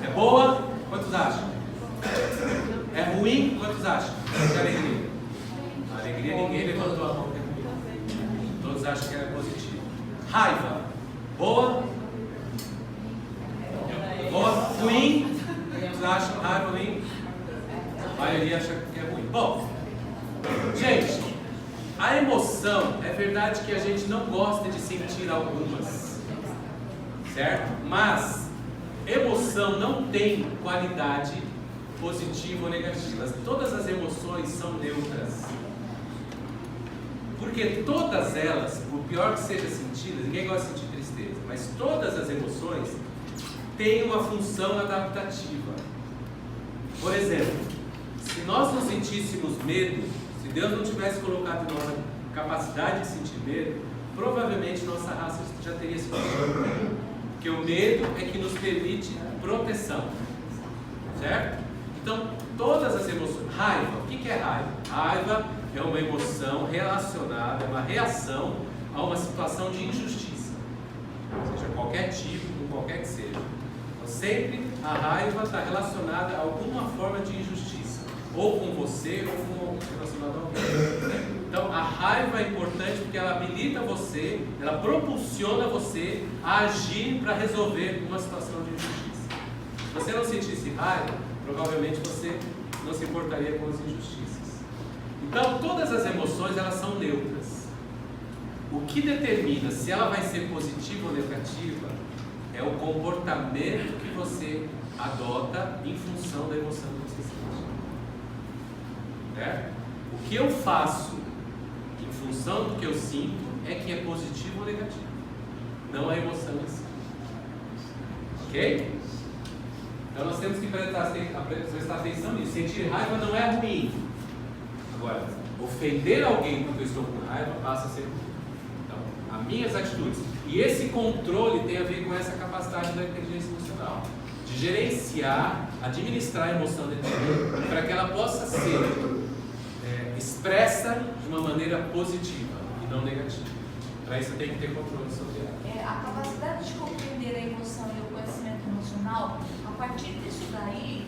é boa? Quantos acham? É ruim? Quantos acham? Que alegria? A alegria ninguém levantou a mão. Todos acham que ela é positiva. Raiva. Boa? Boa? Ruim? Todos acham raiva ruim? A maioria acha que é ruim. Bom, gente, a emoção, é verdade que a gente não gosta de sentir algumas, certo? Mas emoção não tem qualidade positiva ou negativa. Todas as emoções são neutras. Porque todas elas, por pior que seja sentidas, ninguém gosta de sentir tristeza, mas todas as emoções têm uma função adaptativa. Por exemplo, se nós não sentíssemos medo, se Deus não tivesse colocado em nós a capacidade de sentir medo, provavelmente nossa raça já teria se extinguido. Porque o medo é que nos permite proteção, certo? Então, todas as emoções. Raiva, o que é raiva? Raiva é uma emoção relacionada, é uma reação a uma situação de injustiça, seja qualquer tipo, com qualquer que seja. Então, sempre a raiva está relacionada a alguma forma de injustiça, ou com você, ou com relacionado a alguém. Então, a raiva é importante porque ela habilita você, ela propulsiona você a agir para resolver uma situação de injustiça. Se você não sentisse raiva, provavelmente você não se importaria com as injustiças. Então, todas as emoções, elas são neutras. O que determina se ela vai ser positiva ou negativa é o comportamento que você adota em função da emoção que você sente. Certo? O que eu faço em função do que eu sinto é que é positivo ou negativo, não a emoção em si. Ok? Então nós temos que prestar atenção nisso. Sentir raiva não é ruim. Agora, ofender alguém porque eu estou com raiva passa a ser ruim. Então, as minhas atitudes. E esse controle tem a ver com essa capacidade da inteligência emocional, de gerenciar, administrar a emoção dentro dela, para que ela possa ser expressa de uma maneira positiva e não negativa. Para isso tem que ter controle sobre ela. A capacidade de compreender a emoção e o conhecimento emocional, a partir disso daí,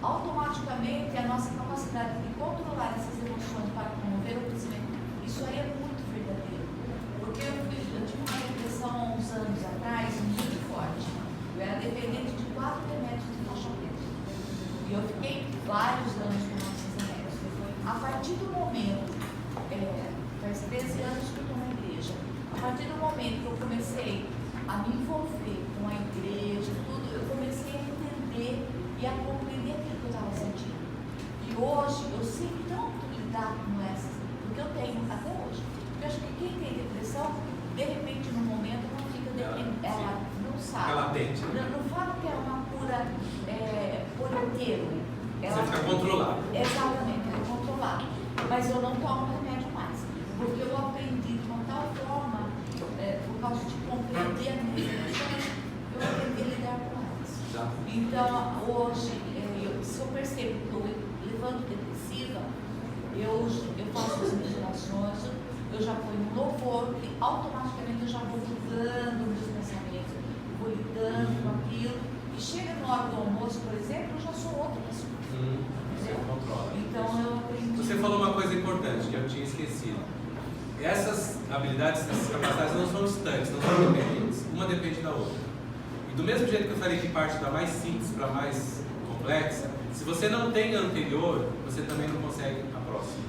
automaticamente a nossa capacidade de controlar essas emoções para promover o crescimento, isso aí é muito verdadeiro. Porque eu tive uma depressão há uns anos atrás, muito forte. Eu era dependente de 4 remédios de faixa preta. E eu fiquei vários anos com esses remédios. A partir do momento, faz 13 anos que eu estou na igreja, a partir do momento que eu comecei a me envolver com a igreja, tudo, eu comecei a entender e a compreender aquilo que eu estava sentindo. E hoje eu sei tanto lidar com essas, porque eu tenho até hoje. Eu acho que quem tem depressão, de repente, no momento, não fica dependente, ela não sabe. Ela tente. Não fala que é uma cura por inteiro. Você fica controlado. Exatamente, é controlado. Mas eu não tomo remédio mais. Porque eu aprendi de uma tal forma, por causa de compreender as minhas emoções, eu aprendi a lidar com elas. Tá. Então, hoje, se eu percebo que estou levando depressiva, eu faço as minhas orações, eu já ponho no louvor, e automaticamente eu já vou mudando meus pensamentos, vou lidando com aquilo, e chega na hora do almoço, por exemplo, eu já sou outra pessoa. Você controla. Então eu aprendi. Você falou uma coisa importante que eu tinha esquecido. Essas habilidades, essas capacidades não são distantes, não são dependentes. Uma depende da outra. E do mesmo jeito que eu falei que parte da mais simples para a mais complexa, se você não tem a anterior, você também não consegue a próxima.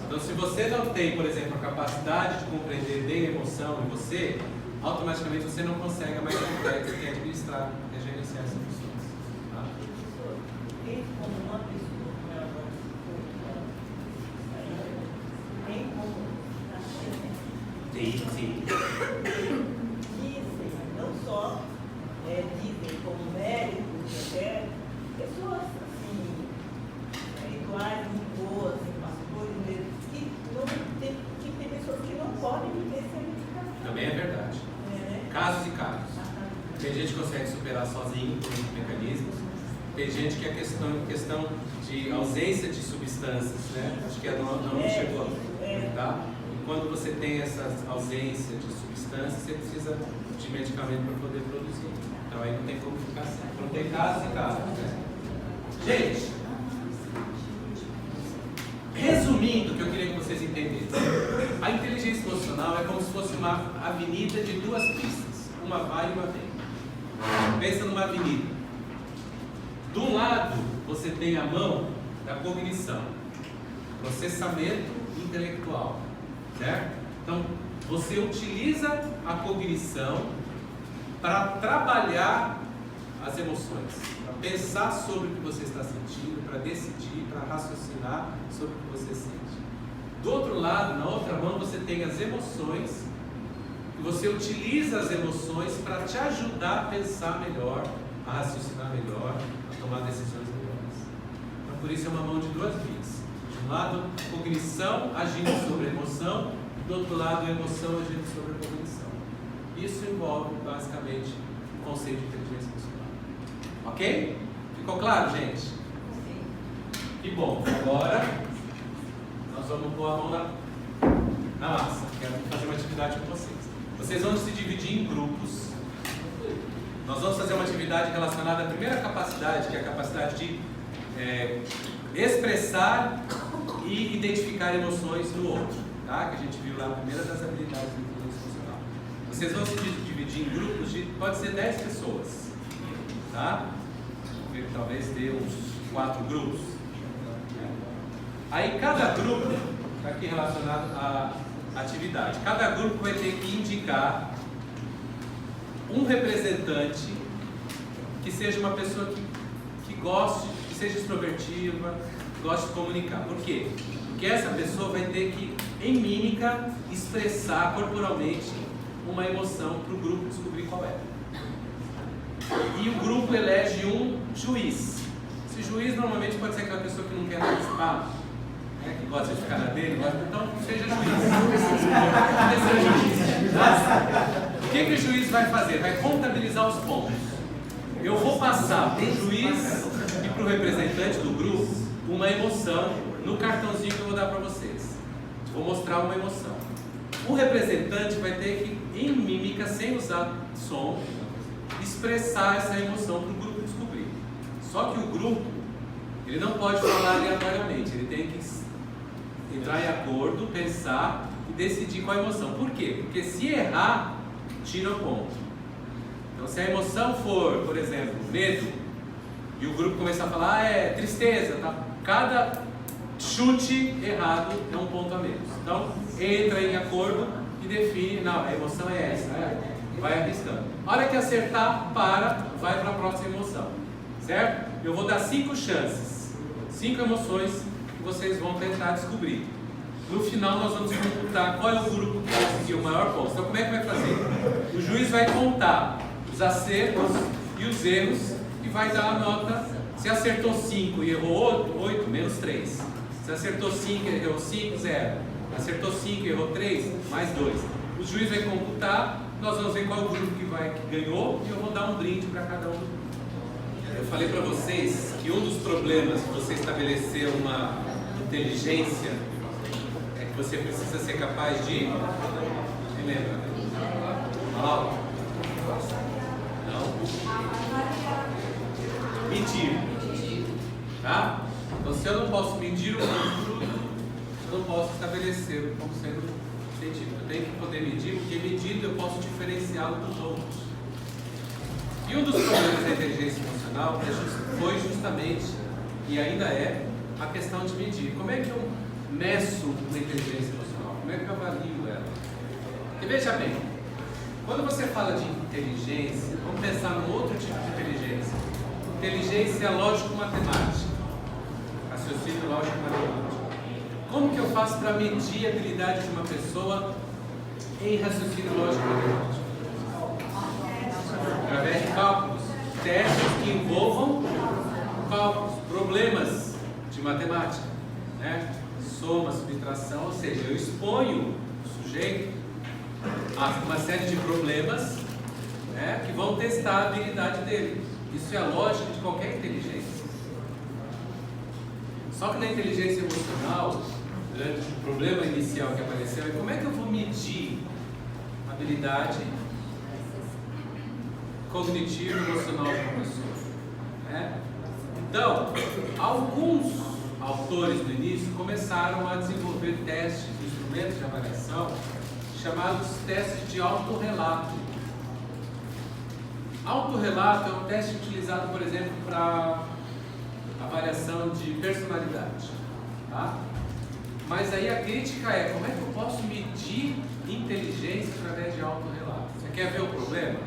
Então, se você não tem, por exemplo, a capacidade de compreender bem a emoção em você, automaticamente você não consegue a mais complexa, que é administrar, é gerenciar essas emoções. Tá? Tem como uma pessoa com ela tem como Sim. dizem, não só dizem como médicos, até pessoas assim, espirituais, muito boas, pastores mesmo, que tem pessoas que não podem viver sem medicação. Também é verdade. Casos e casos. Tem gente que consegue superar sozinho por mecanismos. Tem gente que é questão de ausência de substâncias, né? Acho que não chegou a tá? E quando você tem essa ausência de substâncias, você precisa de medicamento para poder produzir. Então aí não tem como ficar assim. Então tem casos e casos, né? Gente, resumindo o que eu queria que vocês entendessem, a inteligência emocional é como se fosse uma avenida de 2 pistas. Uma vai e uma vem. Pensa numa avenida. De um lado, você tem a mão da cognição, processamento intelectual, certo? Então, você utiliza a cognição para trabalhar as emoções, para pensar sobre o que você está sentindo, para decidir, para raciocinar sobre o que você sente. Do outro lado, na outra mão, você tem as emoções, e você utiliza as emoções para te ajudar a pensar melhor, a raciocinar melhor, a tomar decisões melhores. Então, por isso é uma mão de 2 vias. De um lado, cognição agindo sobre a emoção, do outro lado, a emoção agindo sobre a cognição. Isso envolve, basicamente, o conceito de inteligência emocional. Ok? Ficou claro, gente? Sim. Que bom. Agora, nós vamos pôr a mão na massa. Quero fazer uma atividade com vocês. Vocês vão se dividir em grupos. Nós vamos fazer uma atividade relacionada à primeira capacidade, que é a capacidade de expressar e identificar emoções no outro, tá? Que a gente viu lá, a primeira das habilidades da inteligência emocional. Vocês vão se dividir em grupos de, pode ser 10 pessoas, tá? Vamos ver que talvez dê uns 4 grupos. Aí cada grupo, está aqui relacionado à atividade, cada grupo vai ter que indicar um representante que seja uma pessoa que goste, que seja extrovertiva, que goste de comunicar. Por quê? Porque essa pessoa vai ter que, em mímica, expressar corporalmente uma emoção para o grupo descobrir qual é. E o grupo elege um juiz. Esse juiz normalmente pode ser aquela pessoa que não quer participar, né, que gosta de ficar na dele, então seja juiz. Seja juiz. O que o juiz vai fazer? Vai contabilizar os pontos. Eu vou passar para o juiz e para o representante do grupo uma emoção no cartãozinho que eu vou dar para vocês. Vou mostrar uma emoção. O representante vai ter que, em mímica, sem usar som, expressar essa emoção para o grupo descobrir. Só que o grupo, ele não pode falar aleatoriamente, ele tem que entrar em acordo, pensar e decidir qual a emoção. Por quê? Porque se errar, tira o ponto. Então, se a emoção for, por exemplo, medo, e o grupo começar a falar, é tristeza, tá? Cada chute errado é um ponto a menos. Então, entra em acordo e define, não, a emoção é essa, né? Vai arriscando. A hora que acertar, vai para a próxima emoção, certo? Eu vou dar 5 chances, 5 emoções que vocês vão tentar descobrir. No final, nós vamos computar qual é o grupo que conseguiu o maior ponto. Então, como é que vai fazer? O juiz vai contar os acertos e os erros e vai dar a nota. Se acertou 5 e errou 8, menos 3. Se acertou 5 e errou 5, 0. Acertou 5 e errou 3, mais 2. O juiz vai computar, nós vamos ver qual é o grupo que ganhou e eu vou dar um brinde para cada um. Eu falei para vocês que um dos problemas de você estabelecer uma inteligência é que você precisa ser capaz de... Me lembra? Não. Medir. Tá? Então, se eu não posso medir o fruto, eu não posso estabelecer como sendo científico. Eu tenho que poder medir, porque medido eu posso diferenciá-lo dos outros. E um dos problemas da inteligência emocional foi justamente, e ainda é, a questão de medir. Como é que eu meço uma inteligência emocional? Como é que eu avalio ela? E veja bem, quando você fala de inteligência, vamos pensar num outro tipo de inteligência. Inteligência lógico-matemática. Raciocínio lógico-matemático. Como que eu faço para medir a habilidade de uma pessoa em raciocínio lógico-matemático? Através de cálculos, testes que envolvam cálculos, problemas de matemática, né? Soma, subtração, ou seja, eu exponho o sujeito a uma série de problemas, né, que vão testar a habilidade dele. Isso é a lógica de qualquer inteligência. Só que na inteligência emocional, o problema inicial que apareceu é como é que eu vou medir a habilidade cognitiva e emocional de uma pessoa, né? Então, alguns autores no início começaram a desenvolver testes, instrumentos de avaliação chamados testes de autorrelato. Autorrelato é um teste utilizado, por exemplo, para avaliação de personalidade, tá? Mas aí a crítica é, como é que eu posso medir inteligência através de autorrelato? Você quer ver o problema?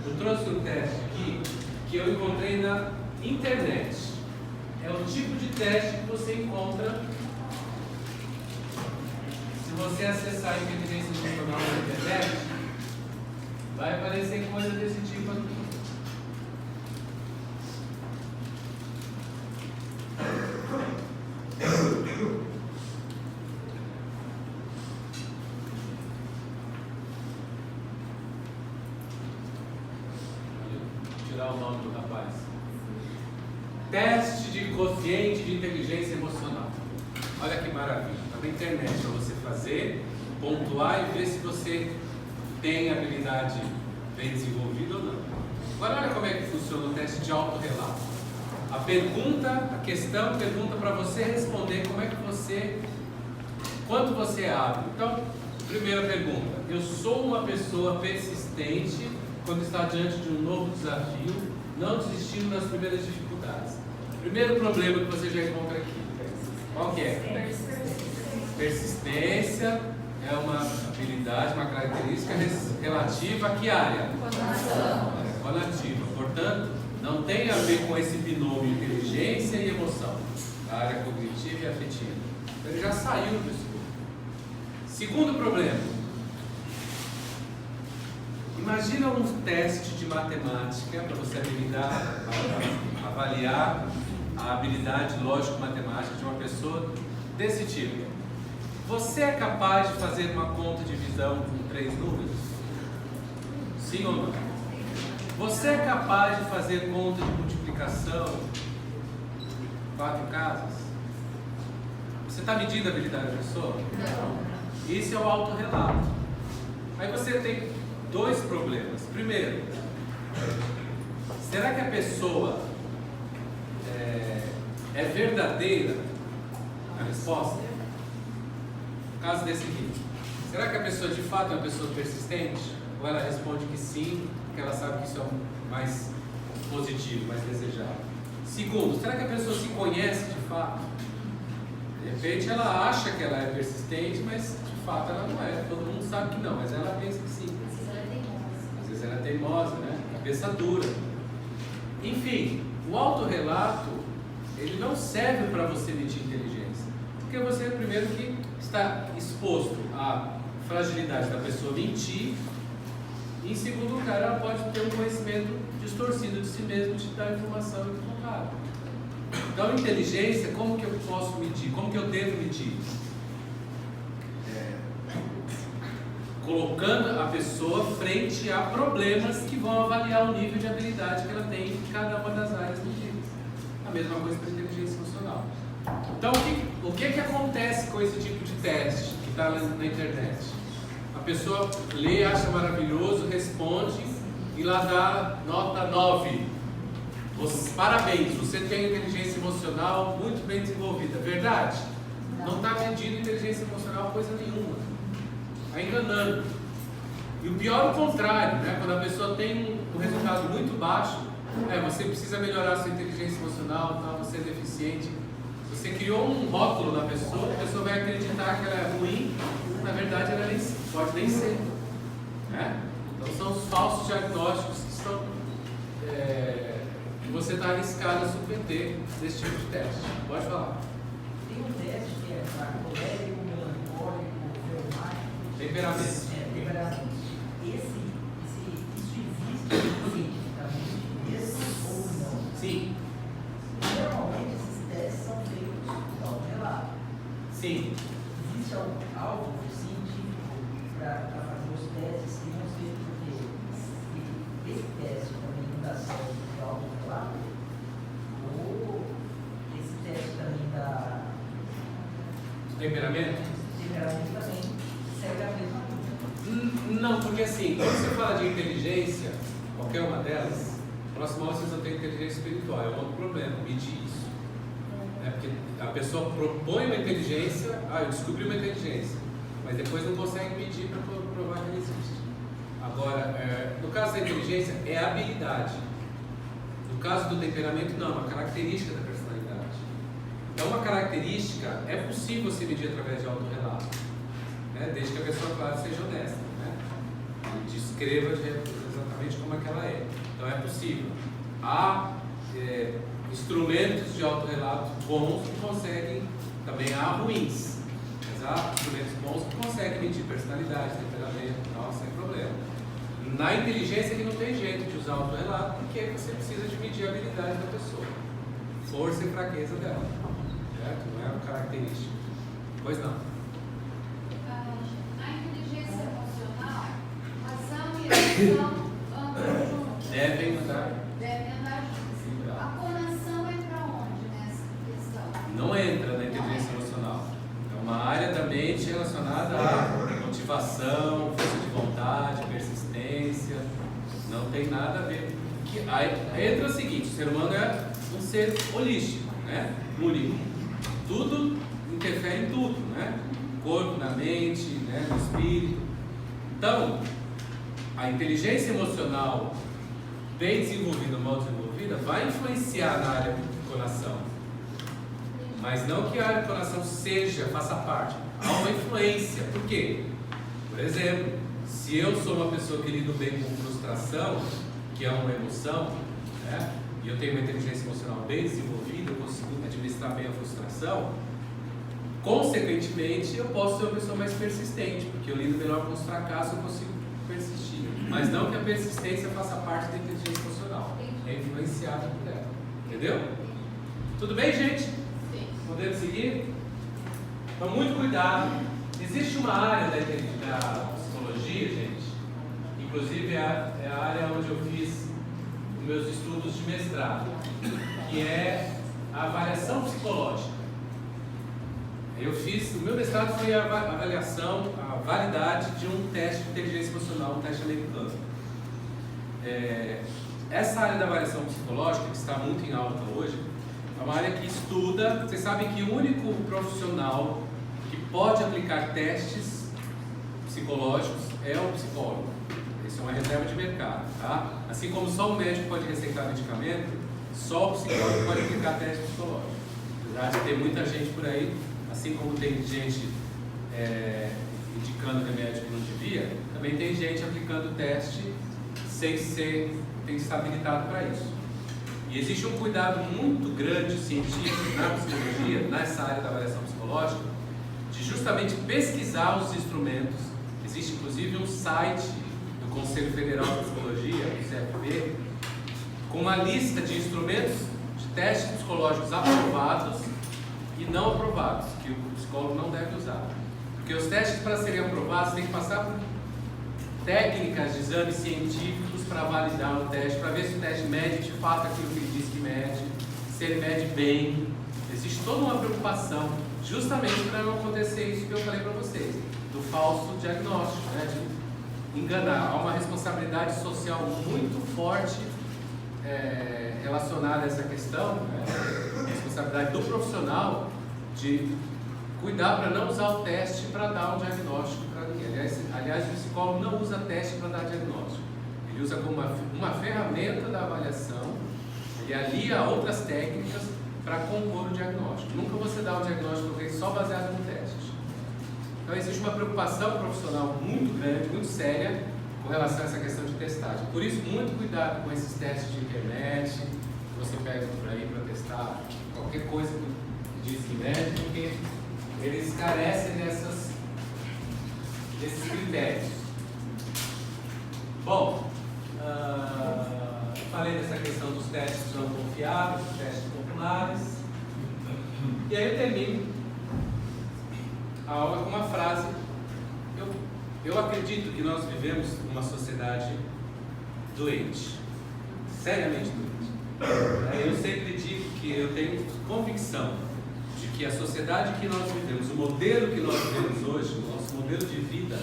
Eu trouxe um teste aqui que eu encontrei na internet. É o tipo de teste que você encontra se você acessar a inteligência emocional na internet. Vai aparecer coisa desse tipo aqui. Tirar o nome do rapaz. Teste de quociente de inteligência emocional. Olha que maravilha. Está na internet para você fazer, pontuar e ver se você tem habilidade bem desenvolvida ou não. Agora olha como é que funciona o teste de autorrelato. A questão pergunta para você responder como é que você, quanto você é hábil. Então, primeira pergunta: eu sou uma pessoa persistente quando está diante de um novo desafio, não desistindo das primeiras dificuldades. Primeiro problema que você já encontra aqui, qual que é? Persistência é uma habilidade, uma característica relativa a que área? Conativa. Portanto, não tem a ver com esse binômio inteligência e emoção, a área cognitiva e afetiva. Ele já saiu do escopo. Segundo problema: imagina um teste de matemática para você avaliar a habilidade lógico-matemática de uma pessoa desse tipo. Você é capaz de fazer uma conta de divisão com 3 números? Sim ou não? Você é capaz de fazer conta de multiplicação 4 casas? Você está medindo a habilidade da pessoa? Não. Esse é o autorrelato. Aí você tem 2 problemas. Primeiro, será que a pessoa é verdadeira? A resposta? No caso desse aqui, será que a pessoa de fato é uma pessoa persistente? Ou ela responde que sim, porque ela sabe que isso é mais positivo, mais desejável? Segundo, será que a pessoa se conhece de fato? De repente ela acha que ela é persistente, mas de fato ela não é. Todo mundo sabe que não, mas ela pensa que sim. Às vezes ela é teimosa, né? Cabeça dura. Enfim, o autorrelato, ele não serve para você medir inteligência. Porque você, primeiro, que está exposto à fragilidade da pessoa mentir. E em segundo lugar, ela pode ter um conhecimento distorcido de si mesmo, de dar informação equivocada. Então, inteligência, como que eu posso medir? Como que eu devo medir? Colocando a pessoa frente a problemas que vão avaliar o nível de habilidade que ela tem em cada uma das áreas medidas. A mesma coisa para a inteligência emocional. Então, o que acontece com esse tipo de teste que está na internet? A pessoa lê, acha maravilhoso, responde e lá dá nota 9. Parabéns, você tem inteligência emocional muito bem desenvolvida. Verdade? Não está medindo inteligência emocional coisa nenhuma. Está enganando. E o pior é o contrário, né? Quando a pessoa tem um resultado muito baixo, você precisa melhorar a sua inteligência emocional, tá? Você é deficiente. Você criou um rótulo na pessoa, a pessoa vai acreditar que ela é ruim, na verdade ela pode nem ser. Né? Então são os falsos diagnósticos que você está arriscado a submeter nesse tipo de teste. Pode falar. Tem um teste que é para colérico, melancólico, reumático. Temperamento. Temperamento. Isso existe cientificamente mesmo ou não? Sim. Normalmente esses testes são feitos no autorrelato. Sim. Existe algo científico para fazer os testes que não sei porque se esse teste também não dá certo no autorrelato, ou esse teste também dá. Temperamento? Temperamento também serve a mesma coisa. Não, porque assim, quando você fala de inteligência, qualquer uma delas, próximo ao vocês não têm inteligência espiritual, é um outro problema, medir isso. Porque a pessoa propõe uma inteligência, eu descobri uma inteligência, mas depois não consegue medir para provar que ela existe. Agora, no caso da inteligência, é habilidade. No caso do temperamento, não, é uma característica da personalidade. Então, uma característica é possível se medir através de autorrelato, né? Desde que a pessoa, claro, seja honesta, né? E descreva exatamente como é que ela é. Então, é possível. Há instrumentos de autorrelato bons que conseguem, também há ruins, mas há instrumentos bons que conseguem medir personalidade, temperamento e tal, sem problema. Na inteligência que não tem jeito de usar autorrelato, porque você precisa de medir a habilidade da pessoa, força e fraqueza dela, certo? Não é uma característica. Pois não. Na inteligência emocional, razão e emoção andam juntos. Devem andar. Devem andar juntos. A coração entra onde nessa questão? Não entra na inteligência emocional. É uma área da mente relacionada à motivação, força de vontade, persistência. Não tem nada a ver. Aí entra o seguinte: o ser humano é um ser holístico, né? Único. Tudo interfere em tudo, né? No corpo, na mente, né? No espírito. Então, a inteligência emocional bem desenvolvida ou mal desenvolvida vai influenciar na área do coração. Mas não que a área do coração faça parte. Há uma influência. Por quê? Por exemplo, se eu sou uma pessoa que lido bem com frustração, que é uma emoção, né? E eu tenho uma inteligência emocional bem desenvolvida, eu consigo administrar bem a frustração, consequentemente eu posso ser uma pessoa mais persistente, porque eu lido melhor com os fracassos, eu consigo persistir. Mas não que a persistência faça parte da inteligência emocional, é influenciada por ela. Entendeu? Tudo bem, gente? Sim. Podemos seguir? Então, muito cuidado. Existe uma área da psicologia, gente, inclusive é a área onde eu fiz os meus estudos de mestrado, que é a avaliação psicológica. O meu mestrado foi a avaliação, a validade de um teste de inteligência emocional, um teste americano. Essa área da avaliação psicológica, que está muito em alta hoje, é uma área que estuda. Vocês sabem que o único profissional que pode aplicar testes psicológicos é o psicólogo. Isso é uma reserva de mercado, tá? Assim como só o médico pode receitar medicamento, só o psicólogo pode aplicar teste psicológico. Apesar de ter muita gente por aí, assim como tem gente indicando remédio que não devia, também tem gente aplicando teste sem tem que estar habilitado para isso. E existe um cuidado muito grande científico na psicologia, nessa área da avaliação psicológica, de justamente pesquisar os instrumentos. Existe inclusive um site do Conselho Federal de Psicologia, o CFP, com uma lista de instrumentos de testes psicológicos aprovados e não aprovados, que o psicólogo não deve usar. Porque os testes, para serem aprovados, têm que passar por técnicas de exames científicos para validar o teste, para ver se o teste mede de fato aquilo que ele diz que mede, se ele mede bem. Existe toda uma preocupação, justamente para não acontecer isso que eu falei para vocês, do falso diagnóstico, né, de enganar. Há uma responsabilidade social muito forte relacionada a essa questão, né, a responsabilidade do profissional de cuidar para não usar o teste para dar um diagnóstico para ninguém. Aliás, o psicólogo não usa teste para dar diagnóstico. Ele usa como uma ferramenta da avaliação, ele alia outras técnicas para compor o diagnóstico. Nunca você dá o diagnóstico só baseado no teste. Então existe uma preocupação profissional muito grande, muito séria com relação a essa questão de testagem. Por isso, muito cuidado com esses testes de internet, que você pega por aí para testar qualquer coisa que diz que mede, porque eles carecem desses critérios. Bom, falei dessa questão dos testes não confiáveis, dos testes populares, e aí eu termino a aula com uma frase. Eu acredito que nós vivemos numa sociedade doente, seriamente doente. Eu sempre digo que eu tenho convicção de que a sociedade que nós vivemos, o modelo que nós vivemos hoje, o nosso modelo de vida,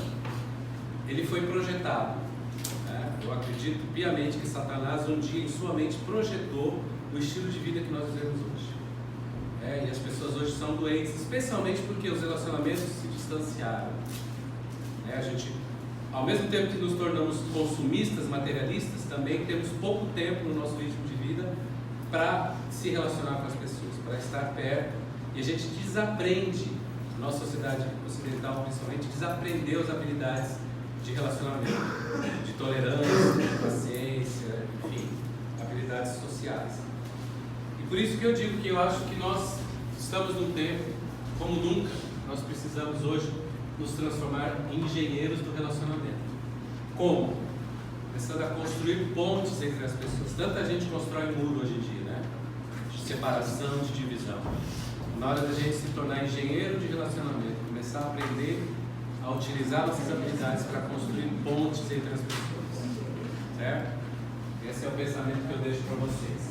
ele foi projetado. Eu acredito piamente que Satanás um dia em sua mente projetou o estilo de vida que nós vivemos hoje. E as pessoas hoje são doentes, especialmente porque os relacionamentos se distanciaram. A gente, ao mesmo tempo que nos tornamos consumistas, materialistas, também temos pouco tempo no nosso ritmo de vida para se relacionar com as pessoas, para estar perto. E a gente desaprende, a nossa sociedade ocidental principalmente, desaprendeu as habilidades de relacionamento, de tolerância, de paciência, enfim, habilidades sociais. E por isso que eu digo que eu acho que nós estamos num tempo, como nunca, nós precisamos hoje nos transformar em engenheiros do relacionamento. Como? Começando a construir pontes entre as pessoas. Tanta gente constrói muro hoje em dia, né? De separação, de divisão. Na hora da gente se tornar engenheiro de relacionamento, começar a aprender a utilizar nossas habilidades para construir pontes entre as pessoas. Certo? Esse é o pensamento que eu deixo para vocês.